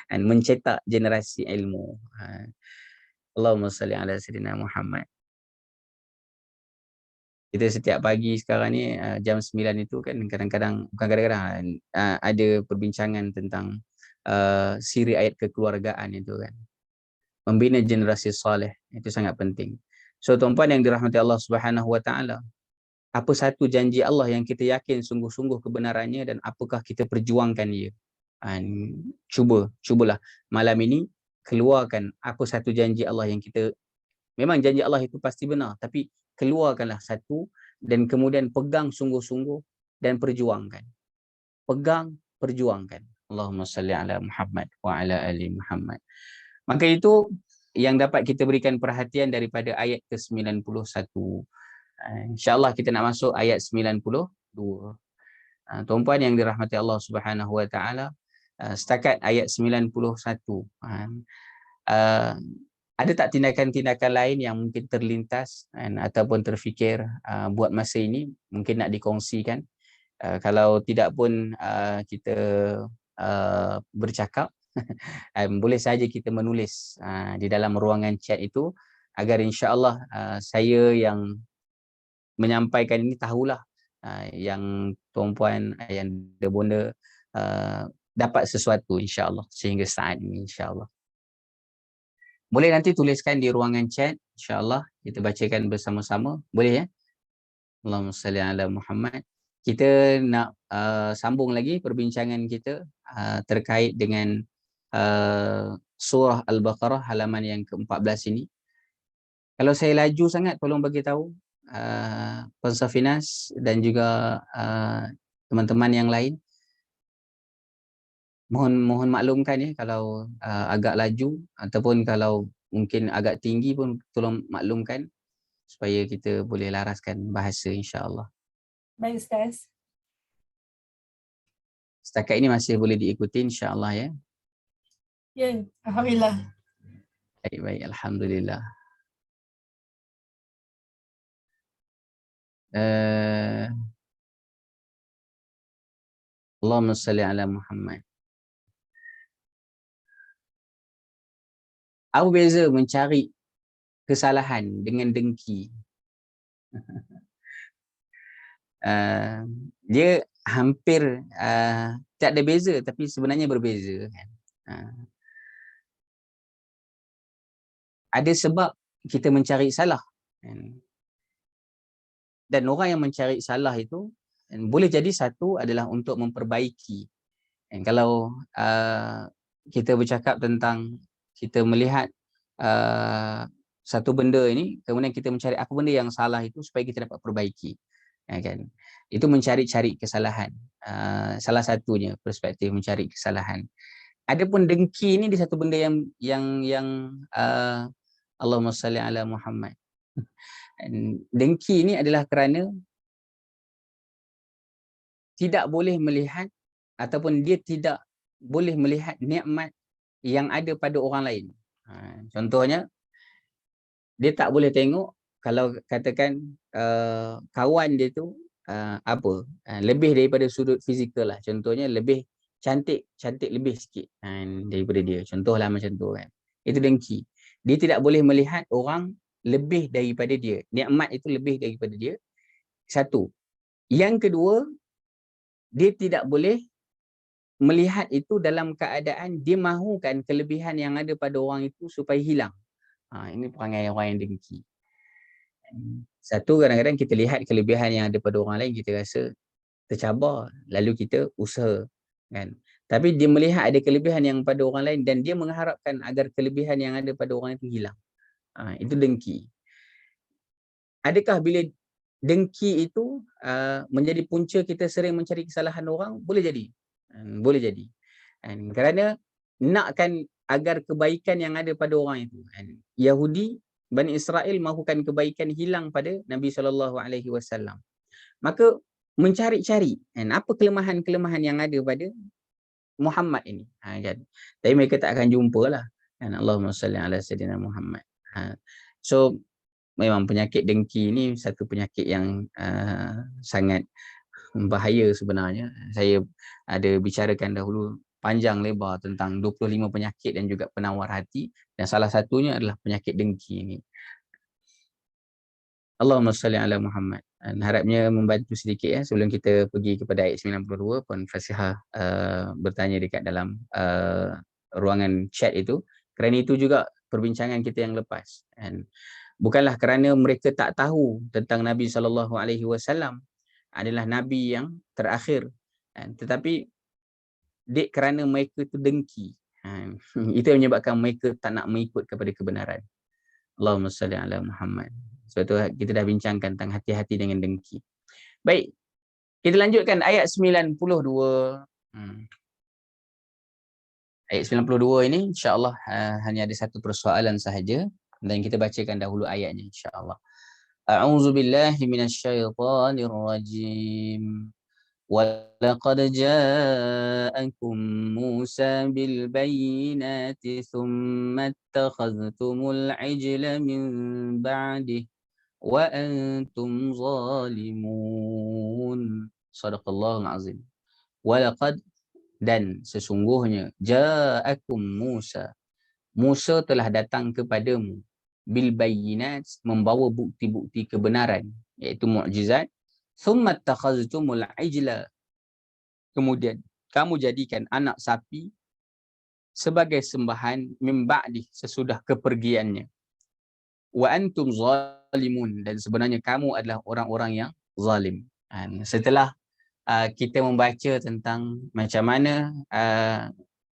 Dan mencetak generasi ilmu. Allahumma salli ala sayyidina Muhammad. Kita setiap pagi sekarang ni jam 9 itu kan kadang-kadang, bukan kadang-kadang, ada perbincangan tentang siri ayat kekeluargaan itu kan. Membina generasi soleh itu sangat penting. So tuan-puan yang dirahmati Allah Subhanahu Wa Taala, apa satu janji Allah yang kita yakin sungguh-sungguh kebenarannya dan apakah kita perjuangkan ia? Cubalah malam ini keluarkan apa satu janji Allah yang kita, memang janji Allah itu pasti benar, tapi keluarkanlah satu dan kemudian pegang sungguh-sungguh dan perjuangkan. Pegang, perjuangkan. Allahumma salli ala Muhammad wa ala ali Muhammad. Maka itu yang dapat kita berikan perhatian daripada ayat ke-91. InsyaAllah kita nak masuk ayat 92. Tuan-puan yang dirahmati Allah Subhanahu Wa Taala, setakat ayat 91. Ada tak tindakan-tindakan lain yang mungkin terlintas ataupun terfikir buat masa ini mungkin nak dikongsikan? Kalau tidak pun kita bercakap, boleh saja kita menulis di dalam ruangan chat itu, agar insya-Allah saya yang menyampaikan ini tahulah yang tuan-puan, yang bonda dapat sesuatu insya-Allah sehingga saat ini insya-Allah. Boleh nanti tuliskan di ruangan chat, insya-Allah kita bacakan bersama-sama. Boleh ya? Allahumma salli ala Muhammad. kita nak sambung lagi perbincangan kita terkait dengan surah Al-Baqarah halaman yang ke-14 ini. Kalau saya laju sangat, tolong bagi tahu Pensafinas dan juga teman-teman yang lain. Mohon maklumkan ya kalau agak laju ataupun kalau mungkin agak tinggi pun tolong maklumkan supaya kita boleh laraskan bahasa, insya-Allah. Baik Ustaz. Setakat ini masih boleh diikuti, insya-Allah ya. Ya, alhamdulillah. Baik, alhamdulillah. Allahumma salli ala Muhammad. Apa beza mencari kesalahan dengan dengki? Dia hampir tak ada beza tapi sebenarnya berbeza kan. Ada sebab kita mencari salah kan. Dan orang yang mencari salah itu boleh jadi satu adalah untuk memperbaiki. Dan kalau kita bercakap tentang kita melihat satu benda ini, kemudian kita mencari apa benda yang salah itu supaya kita dapat perbaiki, kan? Itu mencari-cari kesalahan. Salah satunya perspektif mencari kesalahan. Adapun dengki ini di satu benda yang Allahumma salli ala Muhammad. Dengki ini adalah kerana tidak boleh melihat ataupun dia tidak boleh melihat nikmat yang ada pada orang lain. Contohnya, dia tak boleh tengok kalau katakan kawan dia tu lebih daripada sudut fizikal lah. Contohnya lebih cantik lebih sikit daripada dia. Contohlah macam tu kan. Itu dengki. Dia tidak boleh melihat orang lebih daripada dia. Nikmat itu lebih daripada dia. Satu. Yang kedua, dia tidak boleh melihat itu dalam keadaan dia mahukan kelebihan yang ada pada orang itu supaya hilang. Ini perangai orang yang dengki. Satu, kadang-kadang kita lihat kelebihan yang ada pada orang lain, kita rasa tercabar, lalu kita usaha kan. Tapi dia melihat ada kelebihan yang pada orang lain dan dia mengharapkan agar kelebihan yang ada pada orang itu hilang. Itu dengki. Adakah bila dengki itu menjadi punca kita sering mencari kesalahan orang? Boleh jadi. Boleh jadi. Kerana nakkan agar kebaikan yang ada pada orang itu. Yahudi, Bani Israel mahukan kebaikan hilang pada Nabi SAW. Maka mencari-cari apa kelemahan-kelemahan yang ada pada Muhammad ini. Tapi mereka tak akan jumpa lah. Allahumma salli ala sayyidina Muhammad. So, memang penyakit dengki ni satu penyakit yang sangat bahaya sebenarnya. Saya ada bicarakan dahulu panjang lebar tentang 25 penyakit dan juga penawar hati, dan salah satunya adalah penyakit dengki ini. Allahumma salli ala Muhammad. Dan harapnya membantu sedikit ya sebelum kita pergi kepada ayat 92. Puan Fasihah bertanya dekat dalam ruangan chat itu. Kerana itu juga perbincangan kita yang lepas. Dan bukanlah kerana mereka tak tahu tentang Nabi SAW adalah Nabi yang terakhir. Tetapi kerana mereka itu dengki. Itu yang menyebabkan mereka tak nak mengikut kepada kebenaran. Allahumma salli ala Muhammad. Sebab itu kita dah bincangkan tentang hati-hati dengan dengki. Baik, kita lanjutkan ayat 92. Ayat 92 ini insya-Allah hanya ada satu persoalan sahaja dan kita bacakan dahulu ayatnya insya-Allah. A'udzu billahi minasyaitonir rajim. وَلَقَدْ جَاءَكُمْ مُوسَى بِالْبَيِّنَاتِ ثُمَّ اتَّخَذْتُمُ الْعِجْلَ مِنْ بَعْدِهِ وَأَنْتُمْ ظَالِمُونَ. Sadaqallahul azim. وَلَقَدْ, dan sesungguhnya, ja'akum Musa, Musa telah datang kepadamu, bil bayyinat, membawa bukti-bukti kebenaran, iaitu mukjizat. Thumma takhaztumul ijla, kemudian kamu jadikan anak sapi sebagai sembahan min ba'di, sesudah kepergiannya. Wa antum zalimun, dan sebenarnya kamu adalah orang-orang yang zalim. Setelah kita membaca tentang macam mana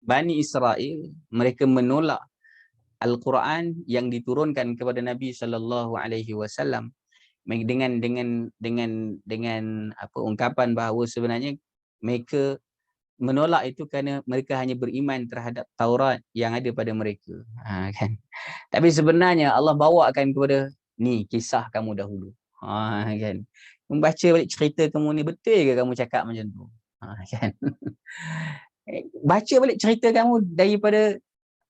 Bani Israel mereka menolak Al-Quran yang diturunkan kepada Nabi SAW dengan apa ungkapan bahawa sebenarnya mereka menolak itu kerana mereka hanya beriman terhadap Taurat yang ada pada mereka. Kan? Tapi sebenarnya Allah bawakan kepada ni kisah kamu dahulu. Kan? Membaca balik cerita kamu ni, betul ke kamu cakap macam tu? Kan? Baca balik cerita kamu daripada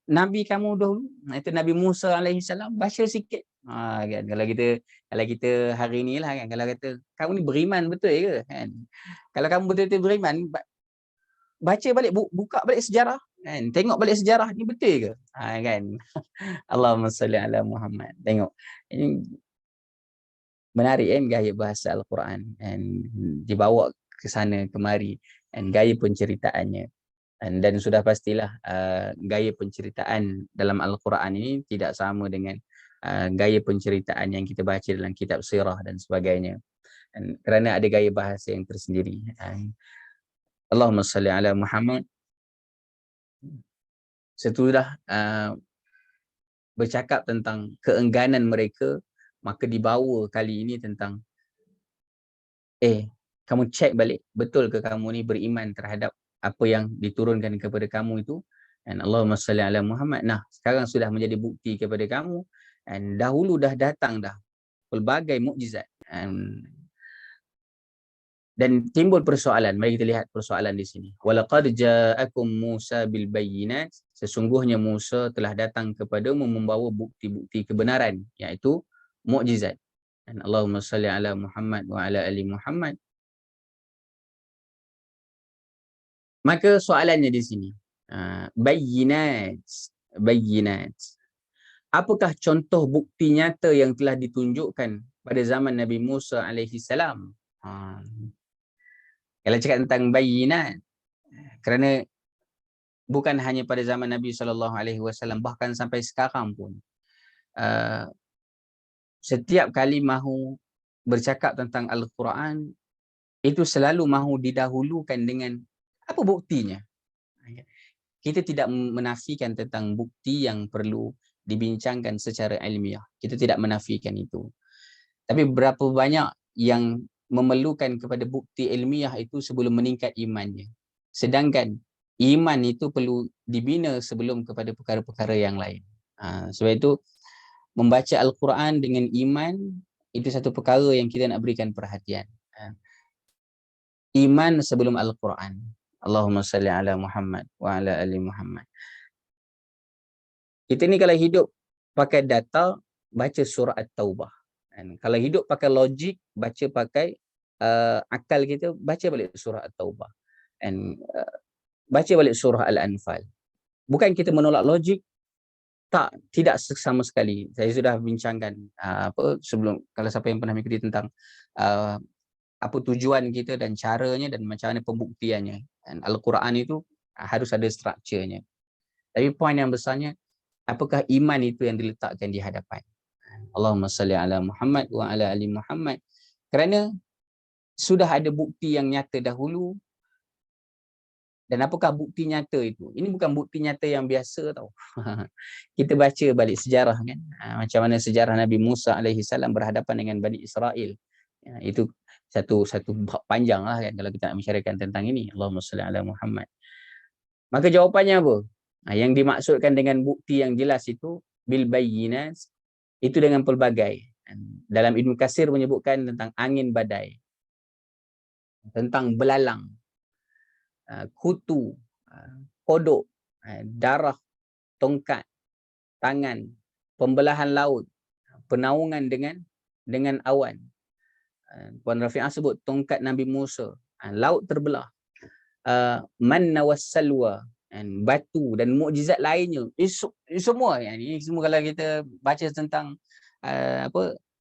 Nabi kamu dahulu, itu Nabi Musa alaihissalam, baca sikit. Kan? Kalau kita hari ni lah kan, kalau kata kamu ni beriman betul ke kan? Kalau kamu betul-betul beriman, baca balik, buka balik sejarah kan, tengok balik sejarah ni betul ke? Kan? Allahumma salli ala Muhammad. Tengok. Ini menarik kan gaya bahasa Al-Quran dan dibawa ke sana kemari dan gaya penceritaannya. Dan sudah pastilah gaya penceritaan dalam Al-Quran ini tidak sama dengan gaya penceritaan yang kita baca dalam kitab sirah dan sebagainya. Dan kerana ada gaya bahasa yang tersendiri. Allahumma salli ala Muhammad. Setelah bercakap tentang keengganan mereka, maka dibawa kali ini tentang kamu cek balik, betul ke kamu ni beriman terhadap apa yang diturunkan kepada kamu itu? Dan Allahumma salli ala Muhammad. Nah, sekarang sudah menjadi bukti kepada kamu, dan dahulu dah datang dah pelbagai mukjizat. Dan timbul persoalan. Mari kita lihat persoalan di sini. Walaqad ja'akum Musa bil bayyinat. Sesungguhnya Musa telah datang kepadamu membawa bukti-bukti kebenaran, iaitu mukjizat. Dan Allahumma salli ala Muhammad wa ala ali Muhammad. Maka soalannya di sini, bayyinat. Apakah contoh bukti nyata yang telah ditunjukkan pada zaman Nabi Musa alaihi salam? Kalau cakap tentang bayyinat, kerana bukan hanya pada zaman Nabi SAW, bahkan sampai sekarang pun, setiap kali mahu bercakap tentang Al-Quran, itu selalu mahu didahulukan dengan apa buktinya. Kita tidak menafikan tentang bukti yang perlu dibincangkan secara ilmiah. Kita tidak menafikan itu. Tapi berapa banyak yang memerlukan kepada bukti ilmiah itu sebelum meningkat imannya. Sedangkan iman itu perlu dibina sebelum kepada perkara-perkara yang lain. Sebab itu membaca Al-Quran dengan iman itu satu perkara yang kita nak berikan perhatian. Iman sebelum Al-Quran. Allahumma salli ala Muhammad wa ala ali Muhammad. Kita ni kalau hidup pakai data, baca surah At-Taubah. Dan kalau hidup pakai logik, baca pakai akal kita, baca balik surah At-Taubah. Dan baca balik surah Al-Anfal. Bukan kita menolak logik, tidak sama sekali. Saya sudah bincangkan sebelum, kalau siapa yang pernah mengikuti tentang apa tujuan kita dan caranya dan macam mana pembuktiannya. Dan Al-Quran itu harus ada strukturnya. Tapi poin yang besarnya, apakah iman itu yang diletakkan di hadapan? Allahumma salli ala Muhammad wa ala ali Muhammad. Kerana sudah ada bukti yang nyata dahulu. Dan apakah bukti nyata itu? Ini bukan bukti nyata yang biasa tau. Kita baca balik sejarah kan. Macam mana sejarah Nabi Musa alaihi salam berhadapan dengan Bani Israel. Itu satu bab panjang lah kan kalau kita nak bicarakan tentang ini. Allahumma salli ala Muhammad. Maka jawapannya apa? Yang dimaksudkan dengan bukti yang jelas itu bil bayyinat, itu dengan pelbagai. Dalam Ibn Katsir menyebutkan tentang angin badai, tentang belalang, kutu, kodok, darah, tongkat, tangan, pembelahan laut, penaungan dengan awan. Puan Rafi'ah sebut tongkat Nabi Musa, laut terbelah, manna wassalwa, batu dan mukjizat lainnya. Semua ini semua kalau kita baca tentang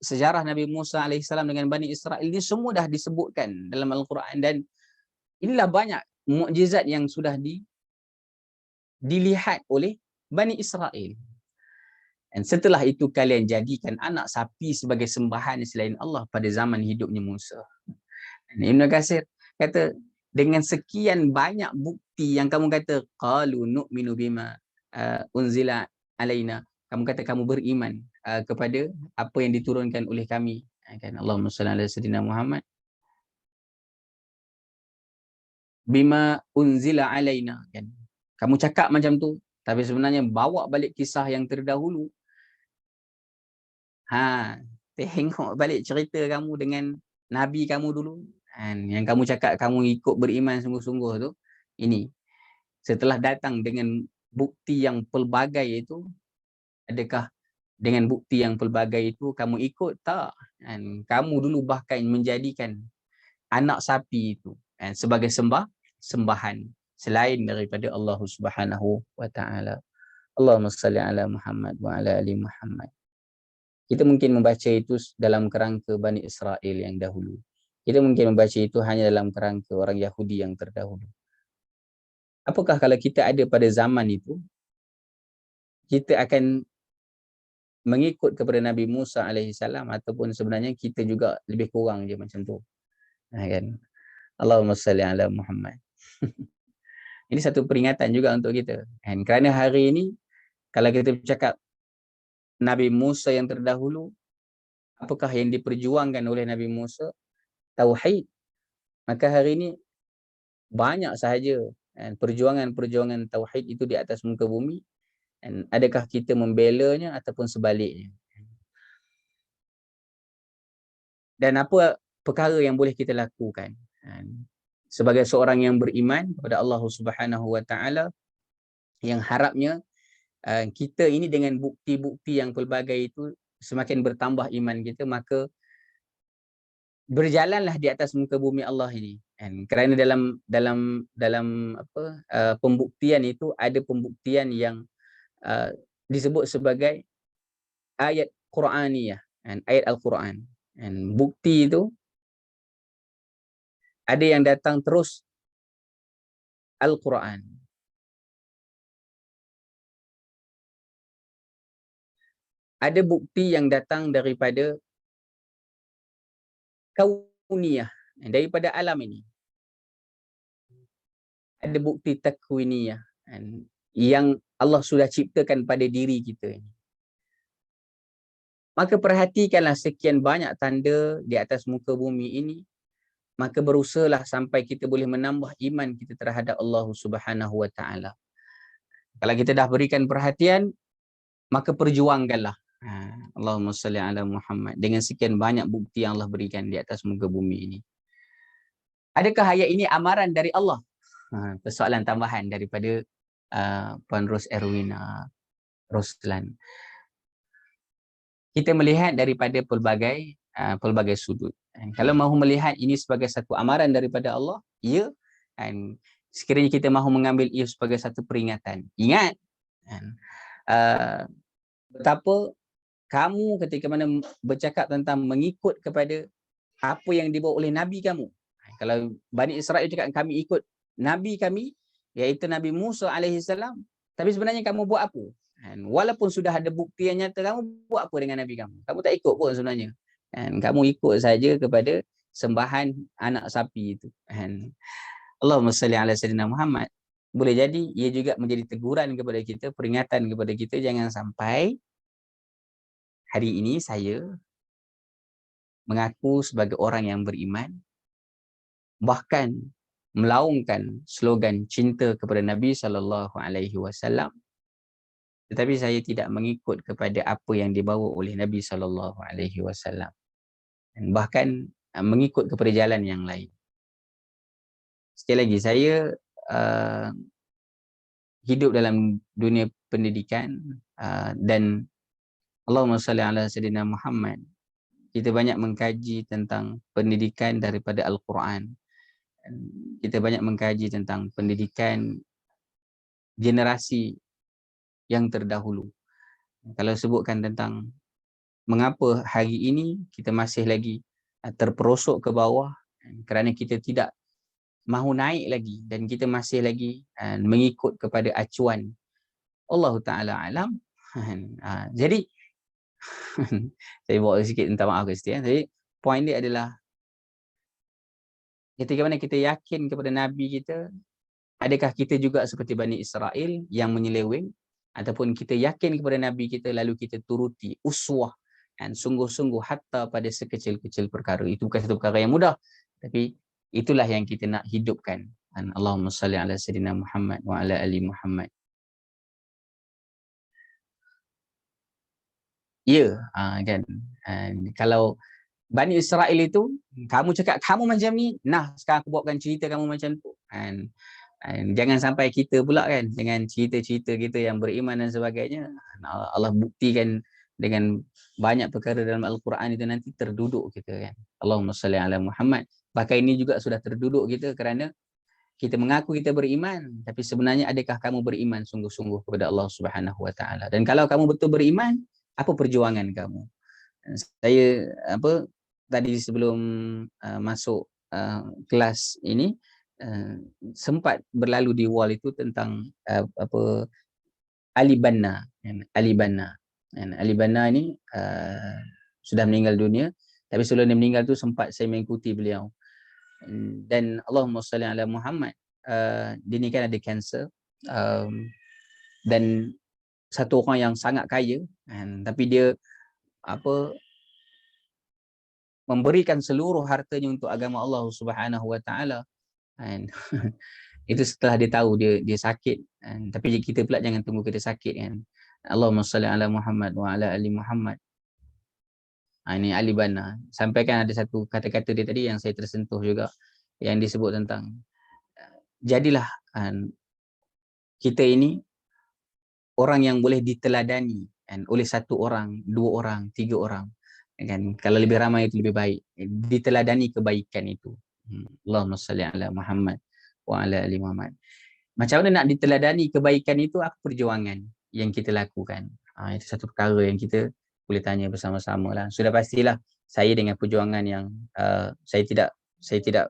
sejarah Nabi Musa alaihissalam dengan Bani Israel, ini semua dah disebutkan dalam Al-Quran. Dan inilah banyak mukjizat yang sudah dilihat oleh Bani Israel. Dan setelah itu kalian jadikan anak sapi sebagai sembahan selain Allah pada zaman hidupnya Musa. Ibn Katsir Kata dengan sekian banyak bukti yang kamu kata qalu nu'minu bima unzila alaina, kamu kata kamu beriman kepada apa yang diturunkan oleh kami, kan, Allahumma shalli ala sayyidina Muhammad, bima unzila alaina, kan, kamu cakap macam tu, tapi sebenarnya bawa balik kisah yang terdahulu. Tengok balik cerita kamu dengan Nabi kamu dulu, kan, yang kamu cakap kamu ikut beriman sungguh-sungguh tu, ini setelah datang dengan bukti yang pelbagai itu, adakah dengan bukti yang pelbagai itu kamu ikut? Tak. Dan kamu dulu bahkan menjadikan anak sapi itu sebagai sembahan selain daripada Allah Subhanahu wa taala. Allahumma salli ala Muhammad wa ala ali Muhammad. Kita mungkin membaca itu dalam kerangka Bani Israel yang dahulu. Kita mungkin membaca itu hanya dalam kerangka orang Yahudi yang terdahulu. Apakah kalau kita ada pada zaman itu, kita akan mengikut kepada Nabi Musa alaihissalam, ataupun sebenarnya kita juga lebih kurang je macam tu, kan? Allahumma salli ala Muhammad. Ini satu peringatan juga untuk kita, kan? Kerana hari ini kalau kita bercakap Nabi Musa yang terdahulu, apakah yang diperjuangkan oleh Nabi Musa? Tauhid. Maka hari ini banyak sahaja perjuangan-perjuangan tauhid itu di atas muka bumi, dan adakah kita membelanya ataupun sebaliknya? Dan apa perkara yang boleh kita lakukan sebagai seorang yang beriman kepada Allah Subhanahu wa taala, yang harapnya kita ini dengan bukti-bukti yang pelbagai itu semakin bertambah iman kita, maka berjalanlah di atas muka bumi Allah ini, kerana dalam pembuktian itu ada pembuktian yang disebut sebagai ayat Quraniyah, ayat Al-Quran. Bukti itu ada yang datang terus Al-Quran. Ada bukti yang datang daripada kauniyah, daripada alam ini. Ada bukti takwiniyah, yang Allah sudah ciptakan pada diri kita ini. Maka perhatikanlah sekian banyak tanda di atas muka bumi ini, maka berusahalah sampai kita boleh menambah iman kita terhadap Allah Subhanahu wa taala. Kalau kita dah berikan perhatian, maka perjuangkanlah. Allahumma salli ala Muhammad, dengan sekian banyak bukti yang Allah berikan di atas muka bumi ini. Adakah ayat ini amaran dari Allah? Persoalan tambahan daripada Puan Ros Erwina Roslan. Kita melihat daripada pelbagai sudut. Kalau mahu melihat ini sebagai satu amaran daripada Allah, ya, dan sekiranya kita mahu mengambil ia sebagai satu peringatan. Ingat, betapa kamu ketika mana bercakap tentang mengikut kepada apa yang dibawa oleh Nabi kamu. Kalau Bani Israel cakap kami ikut Nabi kami, iaitu Nabi Musa alaihissalam, tapi sebenarnya kamu buat apa? Walaupun sudah ada bukti yang nyata, kamu buat apa dengan Nabi kamu? Kamu tak ikut pun sebenarnya. Kamu ikut saja kepada sembahan anak sapi itu. Allahumma salli ala sayyidina Muhammad. Boleh jadi ia juga menjadi teguran kepada kita, peringatan kepada kita, jangan sampai hari ini saya mengaku sebagai orang yang beriman, bahkan melaungkan slogan cinta kepada Nabi SAW, tetapi saya tidak mengikut kepada apa yang dibawa oleh Nabi SAW, dan bahkan mengikut kepada jalan yang lain. Sekali lagi, saya hidup dalam dunia pendidikan, dan Allahumma salli ala sayyidina Muhammad, kita banyak mengkaji tentang pendidikan daripada Al-Quran. Kita banyak mengkaji tentang pendidikan generasi yang terdahulu. Kalau sebutkan tentang mengapa hari ini kita masih lagi terperosok ke bawah, kerana kita tidak mahu naik lagi, dan kita masih lagi mengikut kepada acuan Allah Ta'ala alam. Jadi saya bawa sikit, minta maaf ke situ. Jadi poin dia adalah ketika mana kita yakin kepada Nabi kita, adakah kita juga seperti Bani Israel yang menyeleweng, ataupun kita yakin kepada Nabi kita lalu kita turuti uswah dan sungguh-sungguh hatta pada sekecil-kecil perkara. Itu bukan satu perkara yang mudah, tapi itulah yang kita nak hidupkan. Allahumma salli ala sayyidina Muhammad wa ala ali Muhammad. Ya, kan. Kalau Bani Israel itu, kamu cakap kamu macam ni, nah sekarang aku buatkan cerita kamu macam tu. Jangan sampai kita pula kan, dengan cerita-cerita kita yang beriman dan sebagainya, Allah buktikan dengan banyak perkara dalam Al-Quran itu nanti terduduk kita kan. Allahumma salli ala Muhammad. Bahkan ini juga sudah terduduk kita kerana kita mengaku kita beriman, tapi sebenarnya adakah kamu beriman sungguh-sungguh kepada Allah Subhanahu Wa Taala? Dan kalau kamu betul beriman, apa perjuangan kamu? Saya tadi sebelum masuk kelas ini sempat berlalu di wall itu tentang Ali Banna. Ali Banna ini sudah meninggal dunia, tapi sebelum dia meninggal tu sempat saya mengikuti beliau. Dan Allahumma salli ala Muhammad, dia ni kan ada kanser, dan satu orang yang sangat kaya, tapi dia memberikan seluruh hartanya untuk agama Allah Subhanahu Wa Taala. Itu setelah dia tahu dia sakit, tapi kita pula jangan tunggu kita sakit kan. Allahumma salli ala Muhammad wa ala ali Muhammad. Ini Ali Banna. Sampaikan ada satu kata-kata dia tadi yang saya tersentuh juga, yang disebut tentang jadilah kita ini orang yang boleh diteladani oleh satu orang, dua orang, tiga orang. Kan, kalau lebih ramai itu lebih baik. Diteladani kebaikan itu. Allahumma salli ala Muhammad wa ala ali Muhammad. Macam mana nak diteladani kebaikan itu? Apa perjuangan yang kita lakukan? Itu satu perkara yang kita boleh tanya bersama-sama lah. Sudah pastilah saya dengan perjuangan yang saya tidak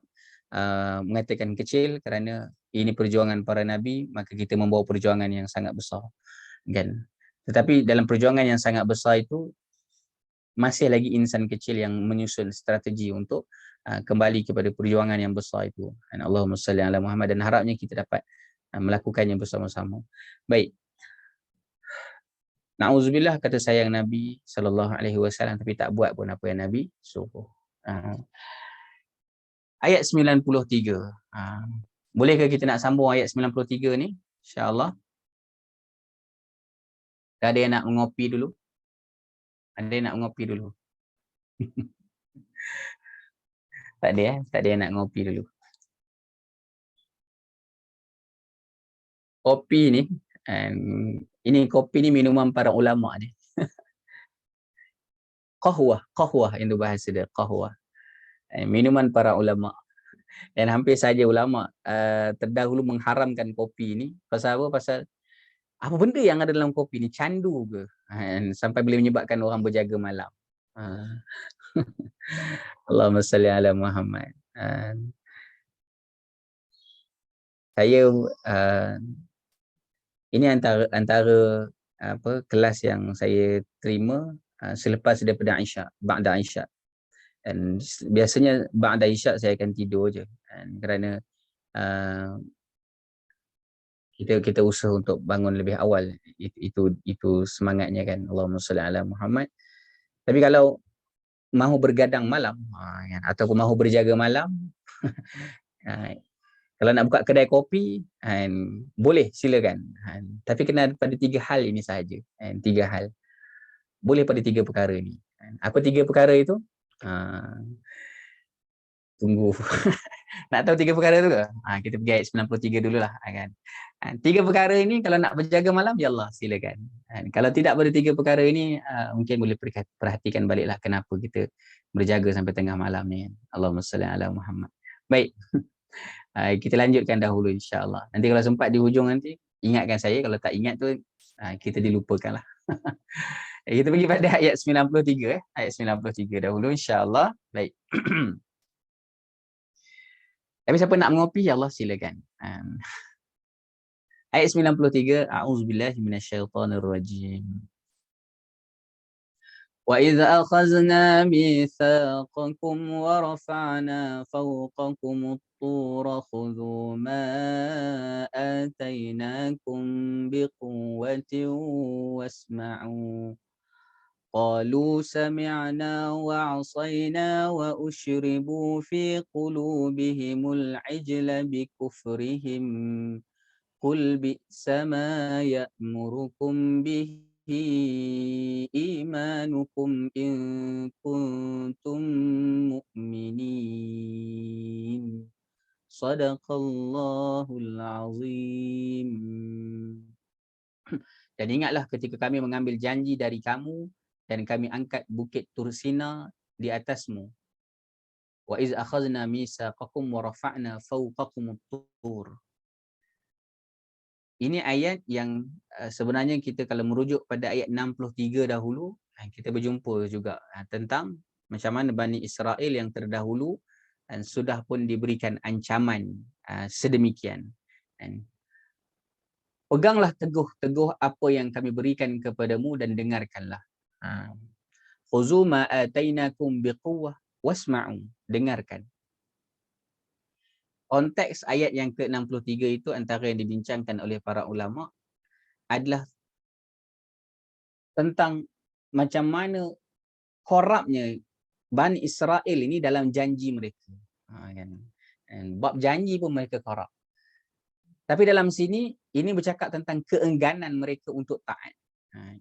mengatakan kecil, kerana ini perjuangan para nabi, maka kita membawa perjuangan yang sangat besar kan. Tetapi dalam perjuangan yang sangat besar itu masih lagi insan kecil yang menyusun strategi untuk kembali kepada perjuangan yang besar itu. Allahumma salli ala Muhammad, dan harapnya kita dapat melakukannya bersama-sama. Baik. Na'udzubillah, kata sayang Nabi SAW, tapi tak buat pun apa yang Nabi suruh. Ayat 93. Bolehkah kita nak sambung ayat 93 ni? InsyaAllah. Ada yang nak mengopi dulu? Ada yang nak mengopi dulu? Tak ada tak ada yang nak ngopi dulu. Kopi ni, ini kopi ni minuman para ulama ni. Qahwah itu bahasa dia, qahwah. Minuman para ulama. Dan hampir saja ulama terdahulu mengharamkan kopi ni. Pasal apa? Pasal apa benda yang ada dalam kopi ni? Candu ke? Sampai boleh menyebabkan orang berjaga malam. Allahumma salli ala Muhammad. Saya ini antara kelas yang saya terima selepas daripada Isyak, ba'da Isyak. Dan biasanya ba'da Isyak saya akan tidur je, kerana kita usaha untuk bangun lebih awal. Itu semangatnya kan. Allahumma salli ala Muhammad. Tapi kalau mahu bergadang malam ataupun mahu berjaga malam, kalau nak buka kedai kopi, boleh, silakan. Tapi kena pada 3 hal ini sahaja. 3 hal. Boleh pada 3 perkara ni. Apa 3 perkara itu? Tunggu. Nak tahu 3 perkara tu ke? Kita pergi ayat 93 dululah kan. 3 perkara ini kalau nak berjaga malam, ya Allah, silakan. Kalau tidak pada 3 perkara ini, mungkin boleh perhatikan baliklah kenapa kita berjaga sampai tengah malam ni. Allahumma salli ala Muhammad. Baik. Kita lanjutkan dahulu insya-Allah. Nanti kalau sempat di hujung nanti ingatkan saya, kalau tak ingat tu kita dilupakanlah. Kita pergi pada ayat 93 ayat 93 dahulu insya-Allah. Baik. Tapi siapa nak mengopi, ya Allah silakan. Ayat 93, a'udzubillahi minasyaitonirrajim. وَإِذْ أَخَذْنَا مِيثَاقَكُمْ وَرَفَعْنَا فَوْقَكُمُ الطُّورَ خُذُوا مَا آتَيْنَاكُمْ بِقُوَّةٍ وَاسْمَعُوا قَالُوا سَمِعْنَا وَعَصَيْنَا وَأُشْرِبُوا فِي قُلُوبِهِمُ الْعِجْلَ بِكُفْرِهِمْ قُلْ بِئْسَ مَا يَأْمُرُكُمْ بِهِ إِيمَانُكُمْ إِن كُنتُم مُّؤْمِنِينَ صَدَقَ اللَّهُ الْعَظِيمُ. Dan ingatlah ketika kami mengambil janji dari kamu dan kami angkat bukit Tursina di atasmu. Wa iz akhadna mitsaqakum wa rafa'na fawqakum at-tur. Ini ayat yang sebenarnya kita kalau merujuk pada ayat 63 dahulu, kita berjumpa juga tentang macam mana Bani Israel yang terdahulu dan sudah pun diberikan ancaman sedemikian. Dan peganglah teguh apa yang kami berikan kepadamu dan dengarkanlah. Khuzu ma atainakum biquwwah wasma'u. Dengarkan. Konteks ayat yang ke-63 itu antara yang dibincangkan oleh para ulama adalah tentang macam mana korapnya Bani Israel ini dalam janji mereka. Dan bab janji pun mereka korap. Tapi dalam sini ini bercakap tentang keengganan mereka untuk taat.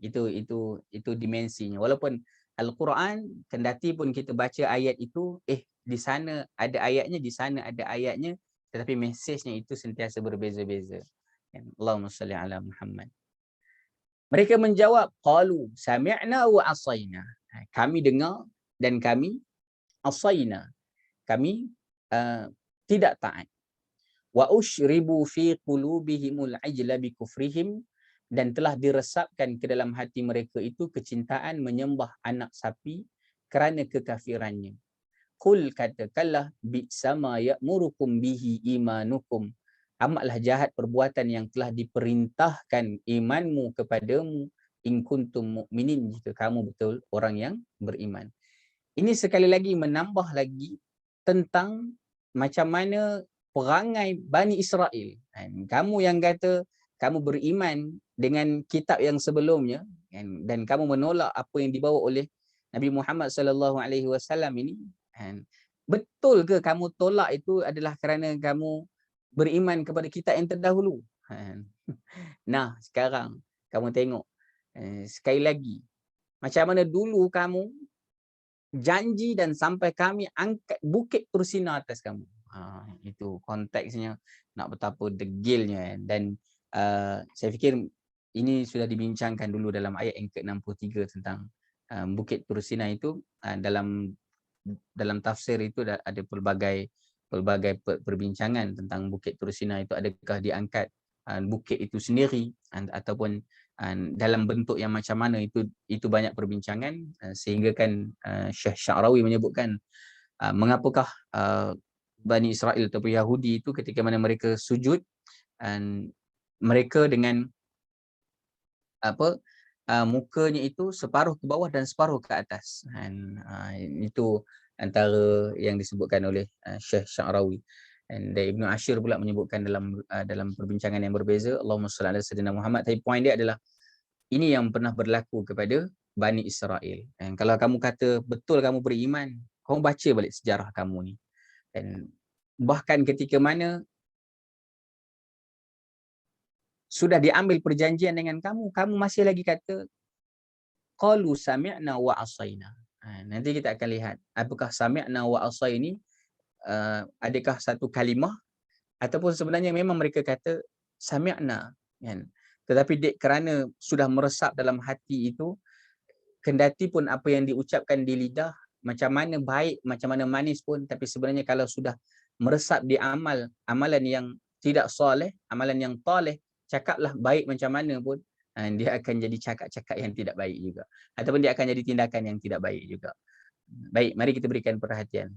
Itu dimensinya. Walaupun Al-Quran kendati pun kita baca ayat itu, di sana ada ayatnya, di sana ada ayatnya, tetapi mesejnya itu sentiasa berbeza-beza. Allahumma salli ala Muhammad. Mereka menjawab, qalu sami'na wa asayna. Kami dengar dan kami asayna. Kami tidak taat. Wa ushribu fi qulubihimul ajla bi kufrihim, dan telah diresapkan ke dalam hati mereka itu kecintaan menyembah anak sapi kerana kekafirannya. Qul, katakanlah, bi'sa ma ya'murukum bihi imanukum. Amatlah jahat perbuatan yang telah diperintahkan imanmu kepadamu, in kuntum mu'minin, jika kamu betul orang yang beriman. Ini sekali lagi menambah lagi tentang macam mana perangai Bani Israel. Kamu yang kata kamu beriman dengan kitab yang sebelumnya dan kamu menolak apa yang dibawa oleh Nabi Muhammad SAW ini, betul ke kamu tolak itu adalah kerana kamu beriman kepada kitab yang terdahulu? Nah, sekarang kamu tengok sekali lagi macam mana dulu kamu janji dan sampai kami angkat bukit Tursina atas kamu. Itu konteksnya, nak betapa degilnya. Dan saya fikir ini sudah dibincangkan dulu dalam ayat yang ke-63 tentang bukit Tursina itu. Dalam tafsir itu ada pelbagai perbincangan tentang bukit Tursina itu, adakah diangkat bukit itu sendiri ataupun dalam bentuk yang macam mana, itu banyak perbincangan, sehingga kan Syekh Sya'rawi menyebutkan mengapakah Bani Israel atau Yahudi itu ketika mana mereka sujud, mereka dengan mukanya itu separuh ke bawah dan separuh ke atas. Itu antara yang disebutkan oleh Syekh Sya'rawi. Dan Ibnu Ashir pula menyebutkan dalam perbincangan yang berbeza, Allahumma shalli ala sayyidina Muhammad. Tapi poin dia adalah ini yang pernah berlaku kepada Bani Israel. Dan kalau kamu kata betul kamu beriman, kamu baca balik sejarah kamu ni. Dan bahkan ketika mana sudah diambil perjanjian dengan kamu, kamu masih lagi kata qalu sami'na wa asayna. Nanti kita akan lihat apakah sami'na wa asay ini adakah satu kalimah ataupun sebenarnya memang mereka kata sami'na, kan? Tetapi kerana sudah meresap dalam hati itu, kendati pun apa yang diucapkan di lidah macam mana baik, macam mana manis pun, tapi sebenarnya kalau sudah meresap di amalan yang tidak soleh, amalan yang taleh, cakaplah baik macam mana pun, dia akan jadi cakap-cakap yang tidak baik juga, ataupun dia akan jadi tindakan yang tidak baik juga. Baik, mari kita berikan perhatian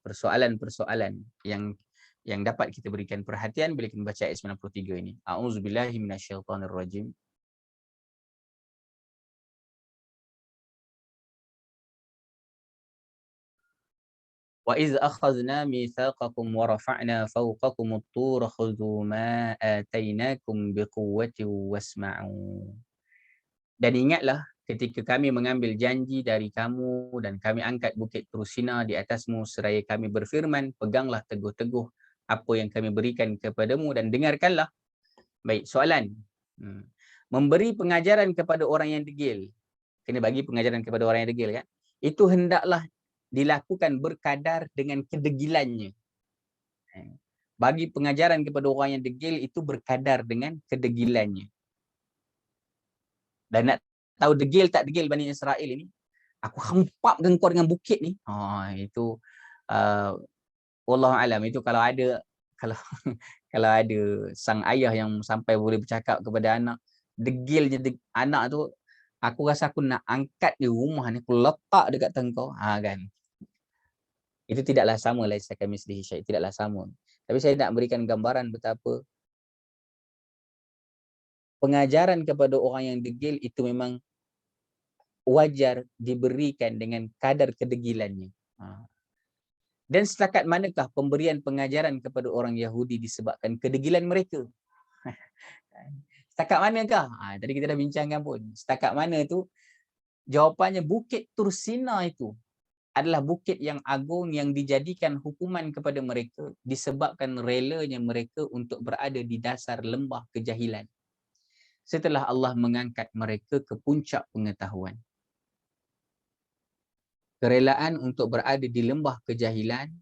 persoalan-persoalan yang dapat kita berikan perhatian bila kita membaca ayat 93 ini. A'udzubillahi minasyaitonirrajim. Wa iz akhadna mitsaqakum wa rafa'na fawqakum at-tur khudhu ma atainakum biquwwatin wasma'u. Dan ingatlah ketika kami mengambil janji dari kamu dan kami angkat bukit Tursina di atasmu seraya kami berfirman, peganglah teguh-teguh apa yang kami berikan kepadamu dan dengarkanlah. Baik, soalan. Memberi pengajaran kepada orang yang degil. Kena bagi pengajaran kepada orang yang degil kan? Itu hendaklah dilakukan berkadar dengan kedegilannya. Bagi pengajaran kepada orang yang degil itu berkadar dengan kedegilannya. Dan nak tahu degil tak degil Bani Israel ini, aku hempapkan kau dengan bukit ni. Itu wallahu alam, itu kalau ada kalau ada sang ayah yang sampai boleh bercakap kepada anak, degilnya anak tu, aku rasa aku nak angkat di rumah ni, aku letak dekat tengkau. Kan. Itu tidaklah sama laisa kamitslihi syai', tidaklah sama. Tapi saya nak berikan gambaran betapa pengajaran kepada orang yang degil itu memang wajar diberikan dengan kadar kedegilannya. Dan setakat manakah pemberian pengajaran kepada orang Yahudi disebabkan kedegilan mereka? Setakat manakah? Tadi kita dah bincangkan pun. Setakat mana tu? Jawapannya Bukit Tursina itu adalah bukit yang agung yang dijadikan hukuman kepada mereka disebabkan relanya mereka untuk berada di dasar lembah kejahilan. Setelah Allah mengangkat mereka ke puncak pengetahuan. Kerelaan untuk berada di lembah kejahilan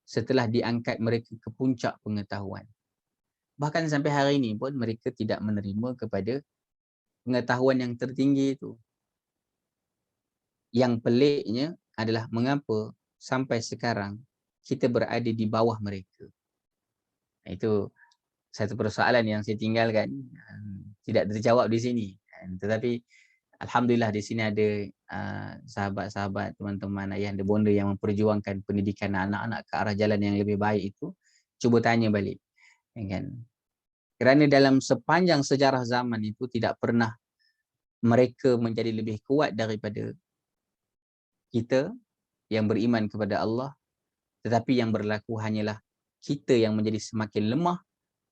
setelah diangkat mereka ke puncak pengetahuan. Bahkan sampai hari ini pun mereka tidak menerima kepada pengetahuan yang tertinggi itu. Yang peliknya adalah mengapa sampai sekarang kita berada di bawah mereka. Itu satu persoalan yang saya tinggalkan, tidak terjawab di sini. Tetapi alhamdulillah di sini ada sahabat-sahabat, teman-teman, ayah dan bonda yang memperjuangkan pendidikan anak-anak ke arah jalan yang lebih baik itu. Cuba tanya balik. Kan? Kerana dalam sepanjang sejarah zaman itu tidak pernah mereka menjadi lebih kuat daripada kita yang beriman kepada Allah, tetapi yang berlaku hanyalah kita yang menjadi semakin lemah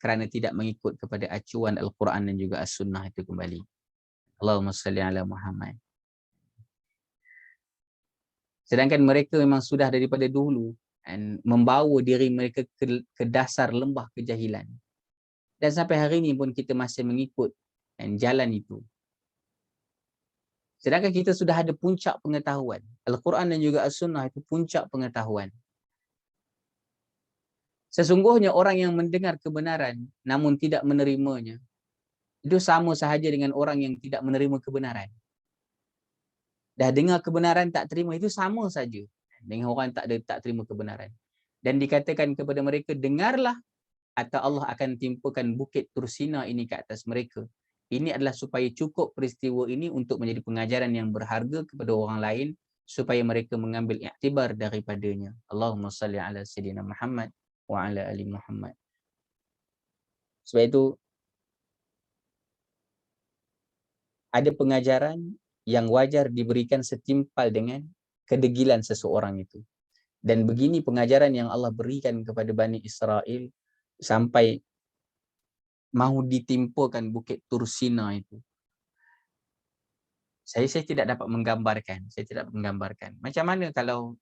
kerana tidak mengikut kepada acuan Al-Quran dan juga As-Sunnah itu kembali. Allahumma salli ala Muhammad. Sedangkan mereka memang sudah daripada dulu membawa diri mereka ke dasar lembah kejahilan. Dan sampai hari ini pun kita masih mengikut jalan itu. Sedangkan kita sudah ada puncak pengetahuan. Al-Quran dan juga As-Sunnah itu puncak pengetahuan. Sesungguhnya orang yang mendengar kebenaran namun tidak menerimanya, itu sama sahaja dengan orang yang tidak menerima kebenaran. Dah dengar kebenaran tak terima, itu sama saja dengan orang tak terima kebenaran. Dan dikatakan kepada mereka, dengarlah atau Allah akan timpakan bukit Tursina ini ke atas mereka. Ini adalah supaya cukup peristiwa ini untuk menjadi pengajaran yang berharga kepada orang lain supaya mereka mengambil iktibar daripadanya. Allahumma salli ala sayyidina Muhammad wa ala ali Muhammad. Sebab itu ada pengajaran yang wajar diberikan setimpal dengan kedegilan seseorang itu. Dan begini pengajaran yang Allah berikan kepada Bani Israel sampai mahu ditimpakan bukit Tursina itu. Saya tidak dapat menggambarkan. Macam mana kalau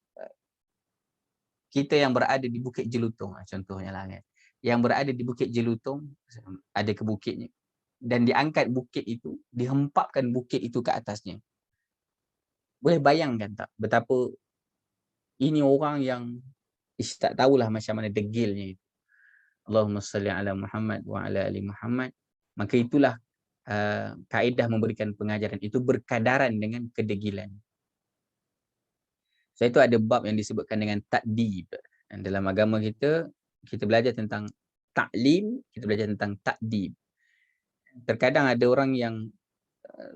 kita yang berada di Bukit Jelutong, contohnya lah kan. Yang berada di Bukit Jelutong, ada ke bukitnya. Dan diangkat bukit itu, dihempapkan bukit itu ke atasnya. Boleh bayangkan tak betapa ini orang yang tak tahulah macam mana degilnya itu. Allahumma salli ala Muhammad wa ala ali Muhammad. Maka itulah kaedah memberikan pengajaran itu berkadaran dengan kedegilan. So itu ada bab yang disebutkan dengan ta'dib. Dan dalam agama kita belajar tentang ta'lim, kita belajar tentang ta'dib. Terkadang ada orang yang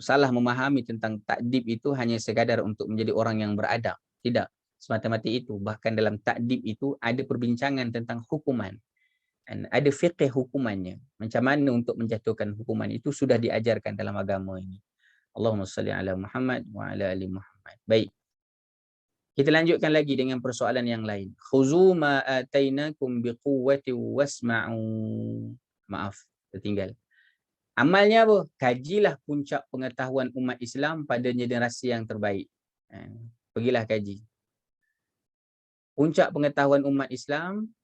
salah memahami tentang ta'dib itu hanya sekadar untuk menjadi orang yang beradab. Tidak, semata-mata itu. Bahkan dalam ta'dib itu ada perbincangan tentang hukuman. Dan ada fiqh hukumannya. Macam mana untuk menjatuhkan hukuman itu sudah diajarkan dalam agama ini. Allahumma salli ala Muhammad wa ala ali Muhammad. Baik. Kita lanjutkan lagi dengan persoalan yang lain. Khuzu ma atainakum biquwwati wasma'u. Maaf, tertinggal. Amalnya apa? Kajilah puncak pengetahuan umat Islam pada generasi yang terbaik. Pergilah kaji. Puncak pengetahuan umat Islam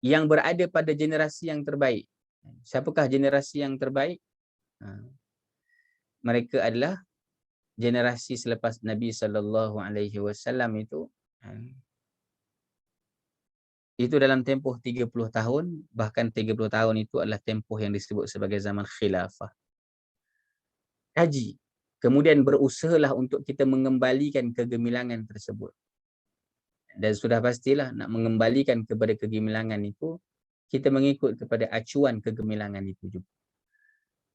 yang berada pada generasi yang terbaik. Siapakah generasi yang terbaik? Mereka adalah generasi selepas Nabi SAW itu dalam tempoh 30 tahun, bahkan 30 tahun itu adalah tempoh yang disebut sebagai zaman khilafah. Kaji. Kemudian berusahalah untuk kita mengembalikan kegemilangan tersebut. Dan sudah pastilah nak mengembalikan kepada kegemilangan itu, kita mengikut kepada acuan kegemilangan itu juga.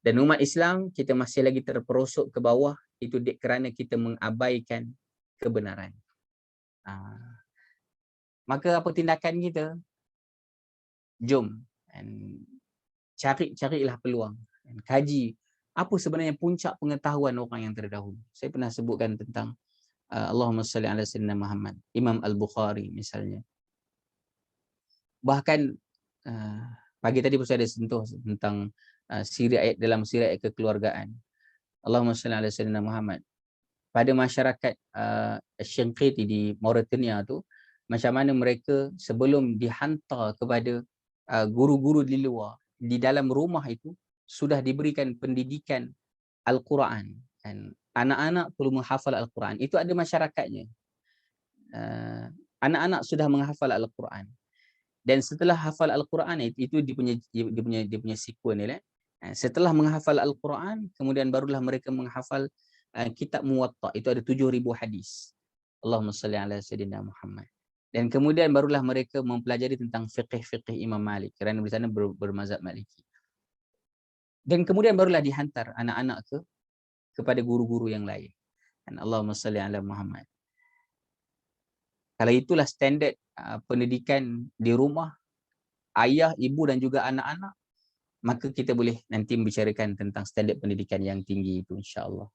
Dan umat Islam, kita masih lagi terperosok ke bawah, itu kerana kita mengabaikan kebenaran. Maka apa tindakan kita? Jom, carilah peluang. Kaji, apa sebenarnya puncak pengetahuan orang yang terdahulu. Saya pernah sebutkan tentang Allahumma salli ala sayyidina Muhammad, Imam Al-Bukhari misalnya. Bahkan pagi tadi pun saya ada sentuh tentang ayat dalam ayat kekeluargaan. Allahumma salli ala sayyidina Muhammad. Pada masyarakat Shinqiti di Mauritania tu, macam mana mereka sebelum dihantar kepada guru-guru di luar, di dalam rumah itu sudah diberikan pendidikan Al-Quran. Dan anak-anak perlu menghafal Al-Quran. Itu ada masyarakatnya. Anak-anak sudah menghafal Al-Quran. Dan setelah hafal Al-Quran itu dia punya sequence ni. Setelah menghafal Al-Quran, kemudian barulah mereka menghafal kitab Muwatta. Itu ada 7,000 hadis. Allahumma salli ala sayyidina Muhammad. Dan kemudian barulah mereka mempelajari tentang fiqh Imam Malik, kerana di sana bermazhab Maliki. Dan kemudian barulah dihantar anak-anak kepada guru-guru yang lain. Dan Allahumma salli ala Muhammad. Kalau itulah standard pendidikan di rumah, ayah, ibu dan juga anak-anak, maka kita boleh nanti membicarakan tentang standard pendidikan yang tinggi itu, insya-Allah.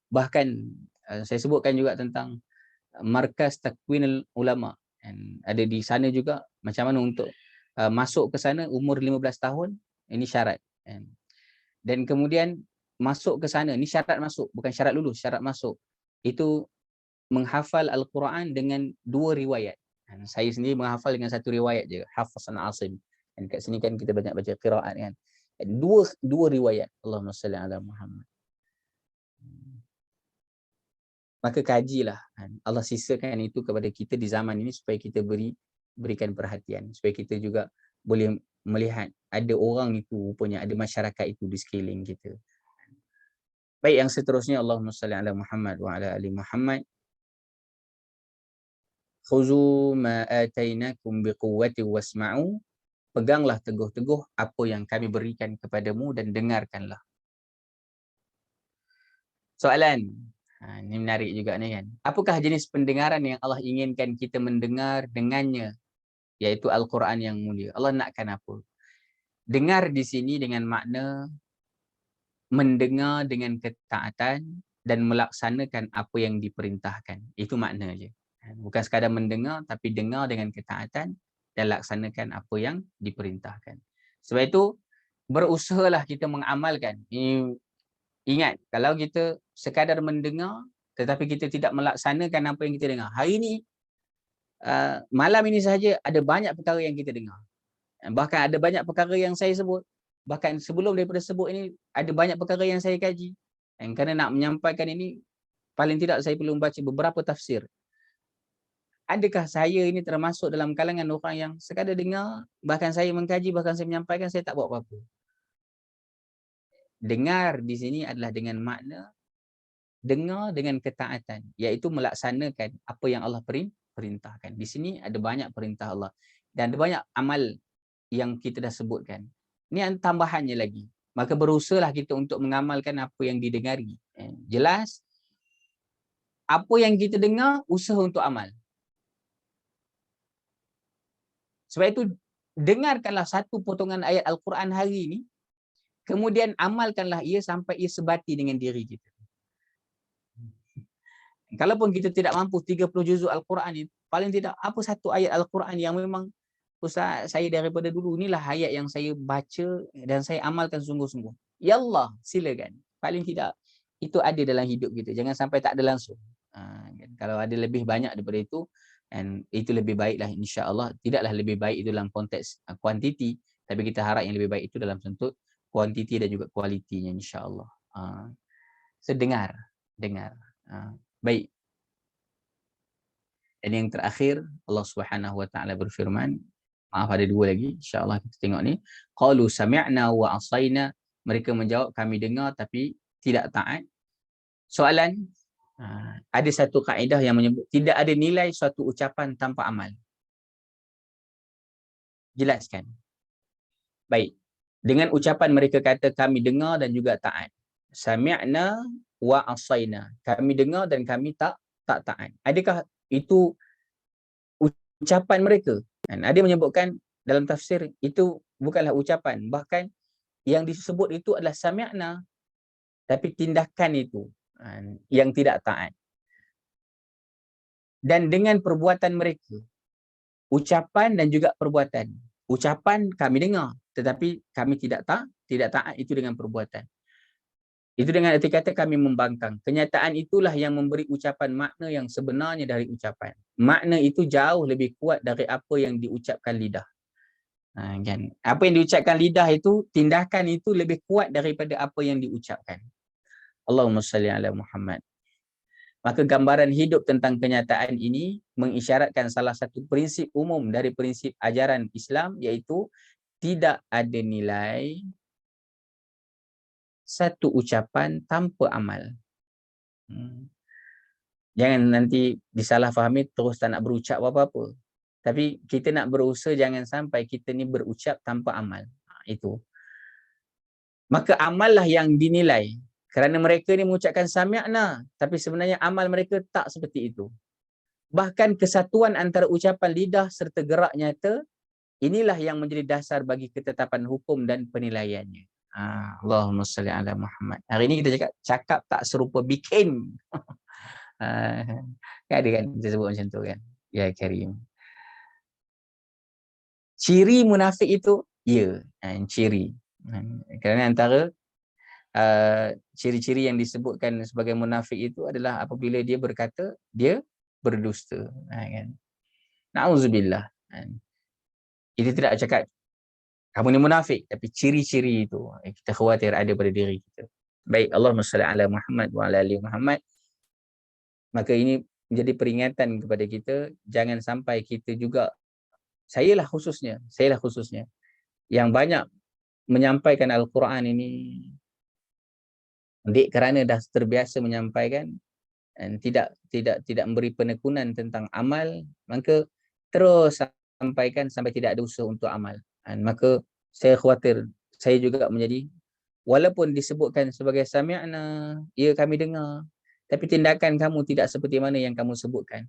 Bahkan saya sebutkan juga tentang Markas Takwinul Ulama. Ada di sana juga, macam mana untuk masuk ke sana umur 15 tahun, ini syarat. Dan kemudian masuk ke sana, ini syarat masuk, bukan syarat lulus, syarat masuk. Itu menghafal Al-Quran dengan 2 riwayat. Saya sendiri menghafal dengan 1 riwayat je, Hafs an Asim. Dan kat sini kan kita banyak baca qiraat kan. Dua riwayat. Allahumma salli ala Muhammad. Maka kajilah. Allah sisakan itu kepada kita di zaman ini supaya kita berikan perhatian. Supaya kita juga boleh melihat ada orang itu, rupanya ada masyarakat itu di sekeliling kita. Baik, yang seterusnya, Allahumma salli ala Muhammad wa ala ali Muhammad. Khuzu ma atainakum biquwwati wasma'u. Peganglah teguh-teguh apa yang kami berikan kepadamu dan dengarkanlah. Soalan. Ini menarik juga ni kan. Apakah jenis pendengaran yang Allah inginkan kita mendengar dengannya? Iaitu Al-Quran yang mulia. Allah nakkan apa? Dengar di sini dengan makna mendengar dengan ketaatan dan melaksanakan apa yang diperintahkan. Itu makna je. Bukan sekadar mendengar, tapi dengar dengan ketaatan dan laksanakan apa yang diperintahkan. Sebab itu, berusahalah kita mengamalkan. Ingat, kalau kita sekadar mendengar, tetapi kita tidak melaksanakan apa yang kita dengar. Hari ini, malam ini sahaja ada banyak perkara yang kita dengar. Bahkan ada banyak perkara yang saya sebut. Bahkan sebelum daripada sebut ini, ada banyak perkara yang saya kaji. Dan kerana nak menyampaikan ini, paling tidak saya perlu membaca beberapa tafsir. Adakah saya ini termasuk dalam kalangan orang yang sekadar dengar, bahkan saya mengkaji, bahkan saya menyampaikan, saya tak buat apa-apa? Dengar di sini adalah dengan makna dengar dengan ketaatan, iaitu melaksanakan apa yang Allah perintahkan. Di sini ada banyak perintah Allah dan ada banyak amal yang kita dah sebutkan. Ini tambahannya lagi. Maka berusahalah kita untuk mengamalkan apa yang didengari. Jelas, apa yang kita dengar, usaha untuk amal. Sebab itu, dengarkanlah satu potongan ayat Al-Quran hari ini, kemudian amalkanlah ia sampai ia sebati dengan diri kita. Kalaupun kita tidak mampu 30 juzuk Al-Quran ni, paling tidak apa satu ayat Al-Quran yang memang Ustaz, saya daripada dulu inilah ayat yang saya baca dan saya amalkan sungguh-sungguh. Ya Allah, silakan. Paling tidak itu ada dalam hidup kita. Jangan sampai tak ada langsung. Kan? Kalau ada lebih banyak daripada itu, dan itu lebih baiklah insya-Allah. Tidaklah lebih baik itu dalam konteks kuantiti, tapi kita harap yang lebih baik itu dalam bentuk kuantiti dan juga kualitinya insya-Allah. Sedengar, dengar. Baik. Dan yang terakhir, Allah Subhanahu wa taala berfirman, maaf ada dua lagi, insya-Allah kita tengok ni. Qalu sami'na wa asaina, mereka menjawab kami dengar tapi tidak taat. Soalan, ada satu kaedah yang menyebut tidak ada nilai suatu ucapan tanpa amal. Jelaskan. Baik. Dengan ucapan mereka kata kami dengar dan juga taat. Sami'na wa asaina. Kami dengar dan kami tak taat. Adakah itu ucapan mereka? Dan ada menyebutkan dalam tafsir itu bukanlah ucapan, bahkan yang disebut itu adalah sami'na, tapi tindakan itu yang tidak taat. Dan dengan perbuatan mereka, ucapan dan juga perbuatan. Ucapan kami dengar, tetapi kami tidak taat itu dengan perbuatan. Itu dengan arti kata kami membangkang. Kenyataan itulah yang memberi ucapan makna yang sebenarnya dari ucapan. Makna itu jauh lebih kuat dari apa yang diucapkan lidah. Kan? Apa yang diucapkan lidah itu, tindakan itu lebih kuat daripada apa yang diucapkan. Allahumma salli ala Muhammad. Maka gambaran hidup tentang kenyataan ini mengisyaratkan salah satu prinsip umum dari prinsip ajaran Islam, iaitu tidak ada nilai satu ucapan tanpa amal. Jangan nanti disalahfahami terus tak nak berucap apa-apa. Tapi kita nak berusaha jangan sampai kita ni berucap tanpa amal. Itu. Maka amallah yang dinilai. Kerana mereka ni mengucapkan sami'na, tapi sebenarnya amal mereka tak seperti itu. Bahkan kesatuan antara ucapan lidah serta gerak nyata, inilah yang menjadi dasar bagi ketetapan hukum dan penilaiannya. Allahumma salli ala Muhammad. Hari ini kita cakap tak serupa bikin. Kan ada kan kita sebut macam tu kan. Ya Karim. Ciri munafik itu, ya, ciri. Kerana antara ciri-ciri yang disebutkan sebagai munafik itu adalah apabila dia berkata dia berdusta. Kan. Na'udzubillah. Kita tidak cakap kamu ni munafik, tapi ciri-ciri itu kita khawatir ada pada diri kita. Baik, Allahumma salli ala Muhammad wa ala ali Muhammad. Maka ini menjadi peringatan kepada kita, jangan sampai kita juga, sayalah khususnya yang banyak menyampaikan Al-Quran ini kerana dah terbiasa menyampaikan dan tidak memberi penekunan tentang amal, maka terus sampaikan sampai tidak ada usaha untuk amal. Maka saya khawatir saya juga menjadi, walaupun disebutkan sebagai sami'na, ya kami dengar, tapi tindakan kamu tidak seperti mana yang kamu sebutkan.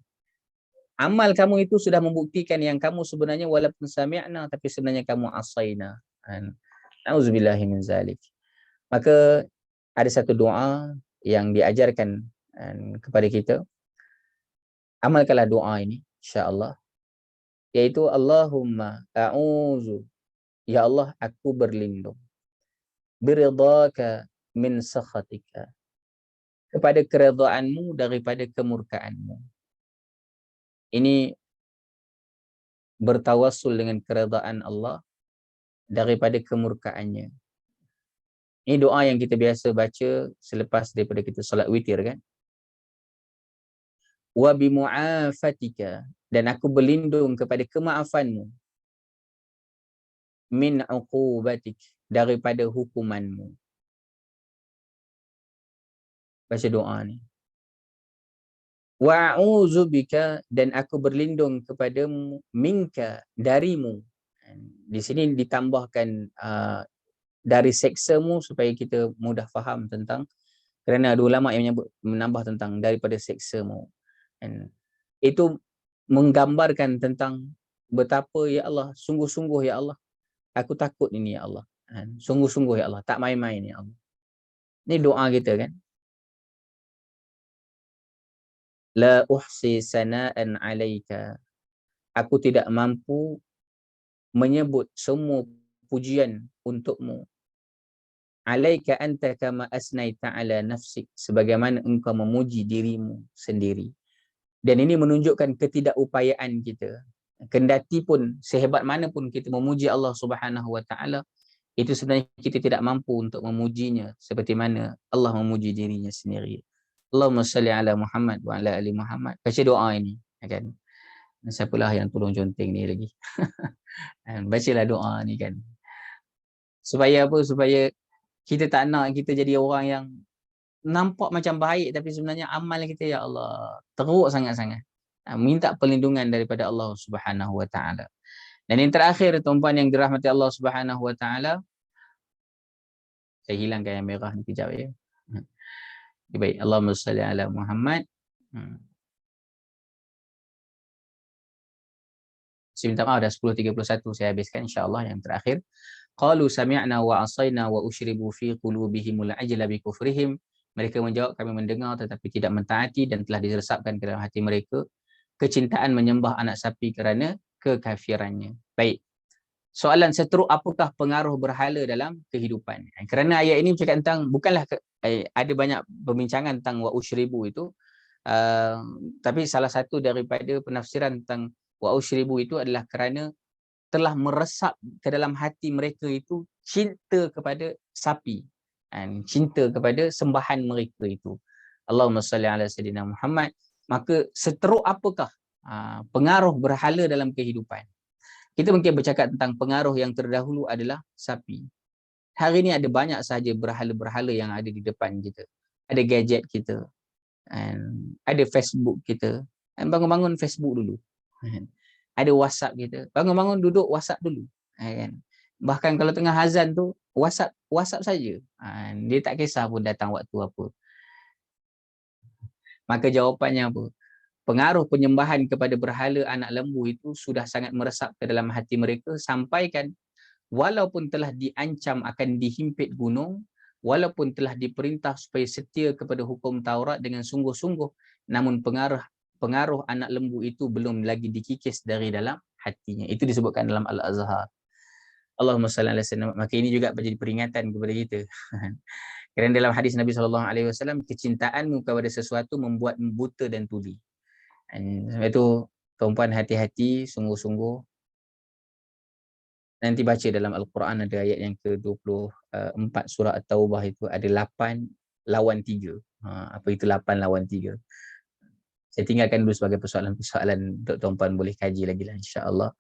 Amal kamu itu sudah membuktikan yang kamu sebenarnya walaupun sami'na, tapi sebenarnya kamu asaina. Na'udzubillahi min zalik. Maka ada satu doa yang diajarkan kepada kita. Amalkanlah doa ini insya-Allah, yaitu Allahumma a'udzu, ya Allah aku berlindung, biridhaka min sakhatika, kepada keredaanmu daripada kemurkaanmu. Ini bertawassul dengan keredaan Allah daripada kemurkaannya. Ini doa yang kita biasa baca selepas daripada kita solat witir kan. Wa bimu'afatika, dan aku berlindung kepada kemaafanmu, min uqubatik, daripada hukumanmu. Baca doa ni. Wa a'udzubika, dan aku berlindung kepadamu, minka, darimu. Di sini ditambahkan dari seksamu supaya kita mudah faham tentang, kerana ada ulama yang menambah tentang daripada seksamu. Itu menggambarkan tentang betapa ya Allah, sungguh-sungguh ya Allah, aku takut ini ya Allah. Sungguh-sungguh ya Allah, tak main-main ya Allah. Ini doa kita kan. La uhsi sana'an 'alaika. Aku tidak mampu menyebut semua pujian untukmu. 'Alaika anta kama asnaita 'ala nafsik. Sebagaimana engkau memuji dirimu sendiri. Dan ini menunjukkan ketidakupayaan kita. Kendati pun sehebat mana pun kita memuji Allah Subhanahu wa taala, itu sebenarnya kita tidak mampu untuk memujinya seperti mana Allah memuji dirinya sendiri. Allahumma salli ala Muhammad wa ala ali Muhammad. Baca doa ini, kan. Siapalah yang tolong conteng ni lagi. Bacalah doa ni kan. Supaya apa? Supaya kita tak nak kita jadi orang yang nampak macam baik tapi sebenarnya amal kita ya Allah teruk sangat-sangat. Minta perlindungan daripada Allah Subhanahu wa taala. Dan yang terakhir tuan-puan yang dirahmati Allah Subhanahu wa taala, saya hilangkan yang merah ni kejap ya. Baik, Allahumma salli ala Muhammad. Saya minta maaf dah 10.31 saya habiskan insya-Allah yang terakhir. Qalu sami'na wa asayna wa ushribu fi qulubihimul ajla bi kufrihim. Mereka menjawab, kami mendengar tetapi tidak mentaati dan telah diresapkan ke dalam hati mereka kecintaan menyembah anak sapi kerana kekafirannya. Baik. Soalan seteruk, apakah pengaruh berhala dalam kehidupan? Kerana ayat ini bercakap tentang, bukanlah ada banyak perbincangan tentang wa ushribu itu, tapi salah satu daripada penafsiran tentang wa ushribu itu adalah kerana telah meresap ke dalam hati mereka itu cinta kepada sapi, cinta kepada sembahan mereka itu. Allahumma salli ala sayyidina Muhammad. Maka seteruk apakah pengaruh berhala dalam kehidupan? Kita mungkin bercakap tentang pengaruh yang terdahulu adalah sapi. Hari ini ada banyak sahaja berhala-berhala yang ada di depan kita. Ada gadget kita, ada Facebook kita. Bangun-bangun Facebook dulu. Ada WhatsApp kita. Bangun-bangun duduk WhatsApp dulu. Bahkan kalau tengah azan tu WhatsApp saja. Dia tak kisah pun datang waktu apa. Maka jawapannya apa? Pengaruh penyembahan kepada berhala anak lembu itu sudah sangat meresap ke dalam hati mereka sampaikan walaupun telah diancam akan dihimpit gunung, walaupun telah diperintah supaya setia kepada hukum Taurat dengan sungguh-sungguh, namun pengaruh anak lembu itu belum lagi dikikis dari dalam hatinya. Itu disebutkan dalam Al-Azhar. Allahumma salli ala sayyidina. Maka ini juga menjadi peringatan kepada kita. Kerana dalam hadis Nabi SAW, kecintaanmu kepada sesuatu membuat buta dan tuli. Sebab itu tuan-puan hati-hati, sungguh-sungguh. Nanti baca dalam Al-Quran ada ayat yang ke-24 surah At-Taubah itu ada 8 lawan 3. Apa itu 8 lawan 3? Saya tinggalkan dulu sebagai persoalan-persoalan untuk tuan-puan boleh kaji lagi lah insya-Allah.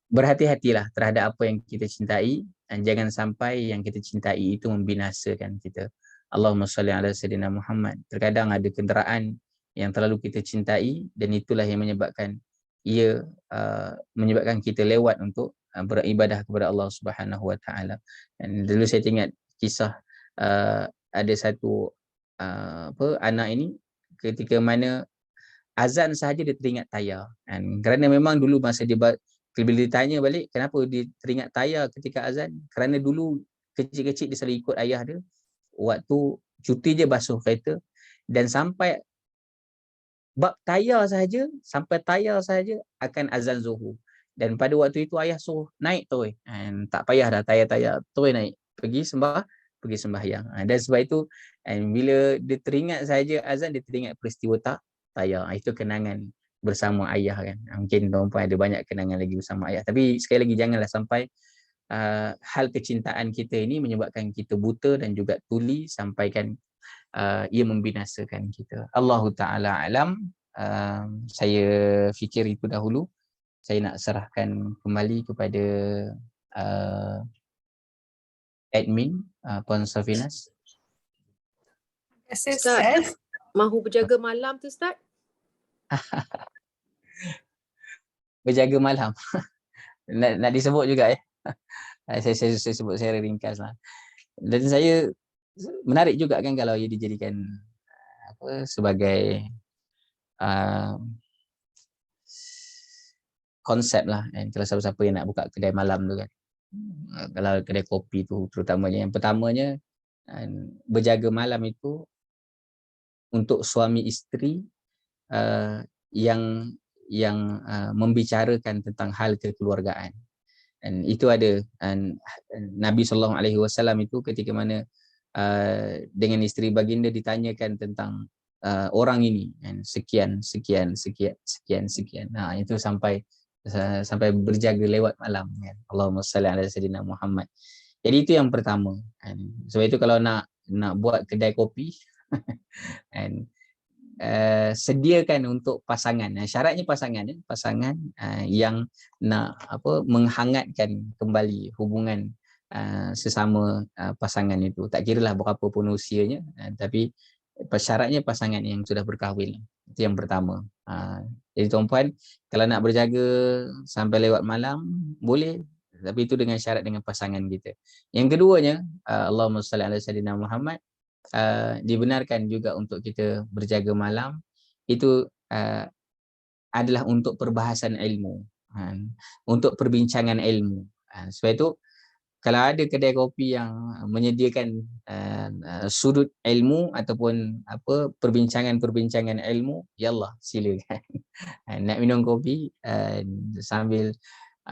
Berhati-hatilah terhadap apa yang kita cintai dan jangan sampai yang kita cintai itu membinasakan kita. Allahumma salli ala sayyidina Muhammad. Terkadang ada kenderaan yang terlalu kita cintai dan itulah yang menyebabkan menyebabkan kita lewat untuk beribadah kepada Allah Subhanahu wa taala. Dan dulu saya ingat kisah ada satu anak ini ketika mana azan sahaja dia teringat tayar. Kerana memang dulu masa dia bila ditanya balik kenapa dia teringat tayar ketika azan, kerana dulu kecil-kecil dia selalu ikut ayah dia waktu cuti dia basuh kereta dan sampai tayar sahaja akan azan Zuhur. Dan pada waktu itu ayah suruh naik terus. Tak payah dah tayar terus naik. Pergi sembahyang. Dan sebab itu bila dia teringat sahaja azan, dia teringat peristiwa tayar. Itu kenangan bersama ayah kan. Mungkin tuan-puan ada banyak kenangan lagi bersama ayah. Tapi sekali lagi janganlah sampai hal kecintaan kita ini menyebabkan kita buta dan juga tuli sampaikan ia membinasakan kita. Allahu Ta'ala alam. Saya fikir itu dahulu. Saya nak serahkan kembali kepada admin Puan Safinas. Ustaz, mahu berjaga malam tu Ustaz? Berjaga malam. nak disebut juga ya. Saya sebut secara ringkas lah. Dan saya menarik juga kan kalau ia dijadikan sebagai konsep lah. Kalau siapa-siapa yang nak buka kedai malam tu kan. Kalau kedai kopi tu terutamanya. Yang pertamanya berjaga malam itu untuk suami isteri membicarakan tentang hal kekeluargaan. Dan itu ada Nabi SAW itu ketika mana dengan isteri baginda ditanyakan tentang orang ini sekian. Nah, itu sampai berjaga lewat malam kan. Allahumma salli ala sayyidina Muhammad. Jadi itu yang pertama. Sebab itu kalau nak buat kedai kopi sediakan untuk pasangan. Syaratnya pasangan yang nak menghangatkan kembali hubungan sesama pasangan itu. Tak kiralah berapa pun usianya, tapi syaratnya pasangan yang sudah berkahwin. Itu yang pertama. Jadi tuan-puan, kalau nak berjaga sampai lewat malam boleh, tapi itu dengan syarat dengan pasangan kita. Yang keduanya, Allahumma salli ala sayyidina Muhammad, dibenarkan juga untuk kita berjaga malam itu adalah untuk perbahasan ilmu, untuk perbincangan ilmu. Sebab itu kalau ada kedai kopi yang menyediakan sudut ilmu ataupun perbincangan ilmu, ya Allah silakan. Nak minum kopi sambil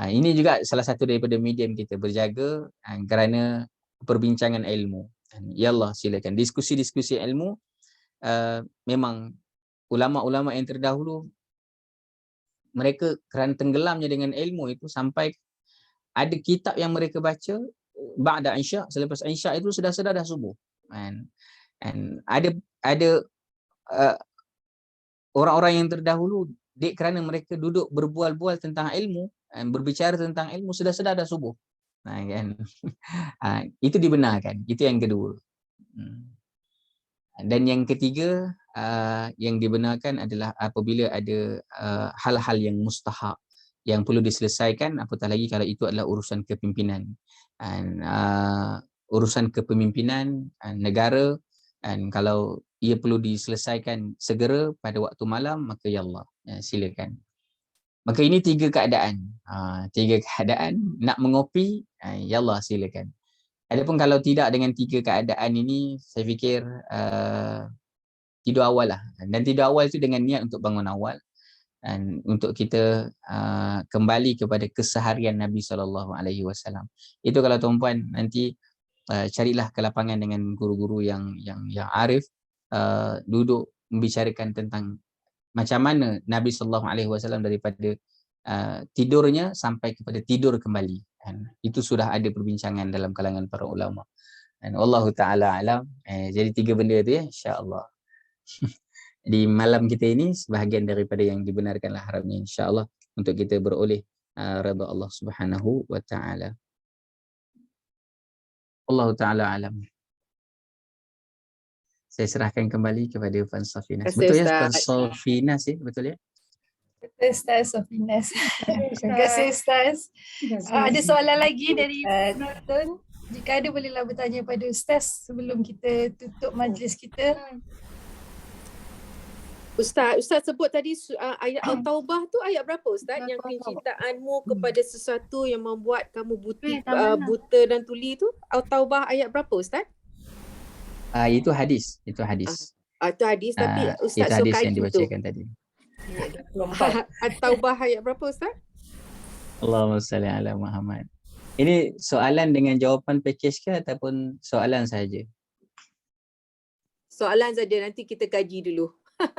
ini juga salah satu daripada medium kita berjaga kerana perbincangan ilmu. Ya Allah silakan. Diskusi-diskusi ilmu, memang ulama-ulama yang terdahulu mereka kerana tenggelamnya dengan ilmu itu sampai ada kitab yang mereka baca ba'da isya, selepas isya itu sudah dah subuh. And ada orang-orang yang terdahulu kerana mereka duduk berbual-bual tentang ilmu, berbicara tentang ilmu sudah dah subuh. Kan? Itu dibenarkan. Itu yang kedua. Dan yang ketiga yang dibenarkan adalah apabila ada hal-hal yang mustahak yang perlu diselesaikan, apatah lagi kalau itu adalah urusan kepimpinan. Urusan kepemimpinan negara, dan kalau ia perlu diselesaikan segera pada waktu malam, maka ya Allah, silakan. Maka ini tiga keadaan. Nak mengopi, ya Allah silakan. Adapun kalau tidak dengan tiga keadaan ini, saya fikir tidur awal lah. Dan tidur awal itu dengan niat untuk bangun awal. Dan untuk kita kembali kepada keseharian Nabi SAW. Itu kalau tuan-puan nanti carilah ke lapangan dengan guru-guru yang arif, duduk membicarakan tentang macam mana Nabi SAW daripada tidurnya sampai kepada tidur kembali. Dan itu sudah ada perbincangan dalam kalangan para ulama. Dan Allahu Ta'ala alam. Jadi tiga benda itu ya, insya-Allah. Di malam kita ini sebahagian daripada yang dibenarkanlah harapnya insya-Allah untuk kita beroleh redha Allah Subhanahu wa taala. Allah taala alam. Saya serahkan kembali kepada Puan Safinas. Betul ya Puan Safinas ya, betul ya? Betul Ustaz Safinas. Terima kasih Ustaz. Ada soalan lagi dari penonton? Jika ada bolehlah bertanya pada Ustaz sebelum kita tutup majlis kita. Ustaz sebut tadi ayat Al-Taubah tu ayat berapa Ustaz? Yang kecintaanmu kepada sesuatu yang membuat kamu buta dan tuli tu, Al-Taubah ayat berapa Ustaz? Itu hadis. Itu hadis, tapi Ustaz itu hadis suka yang dibacakan tu. tadi. Al-Taubah ayat berapa Ustaz? Allahumma salli ala Muhammad. Ini soalan dengan jawapan package ke ataupun soalan saja? Soalan saja, nanti kita kaji dulu.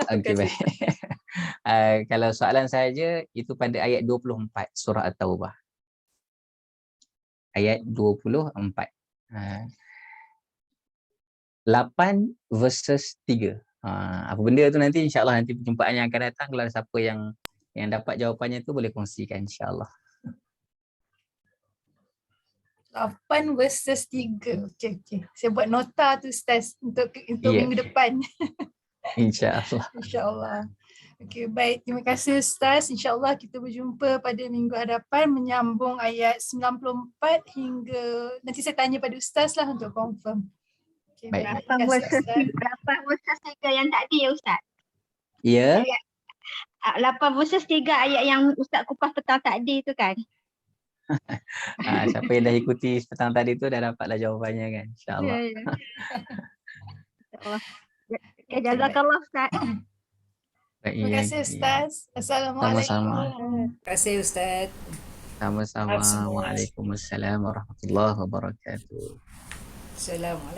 Okey, baik. Kalau soalan saja itu pada ayat 24 surah At-Taubah. Ayat 24. 8 verses 3. Apa benda tu nanti insya-Allah nanti perjumpaan yang akan datang, kalau siapa yang dapat jawapannya tu boleh kongsikan insya-Allah. 8 verses 3. Okey. Saya buat nota tu Ustaz untuk minggu depan. InsyaAllah. InsyaAllah. Okey, baik. Terima kasih Ustaz. InsyaAllah kita berjumpa pada minggu hadapan menyambung ayat 94 hingga nanti saya tanya pada Ustaz lah untuk confirm. Okay, baik. 8 verses 3 yang tadi ya Ustaz? Ya. 8 verses 3 ayat yang Ustaz kupas petang tadi tu kan? Siapa yang dah ikuti petang tadi tu dah dapatlah jawapannya kan, insyaAllah. Ya. InsyaAllah. Okay, jazakallah Ustaz. Terima Iya, kasih iya. Ustaz. Assalamualaikum. Sama-sama. Terima kasih Ustaz. Sama-sama. Maaf semua. Waalaikumsalam warahmatullahi wabarakatuh. Assalamualaikum.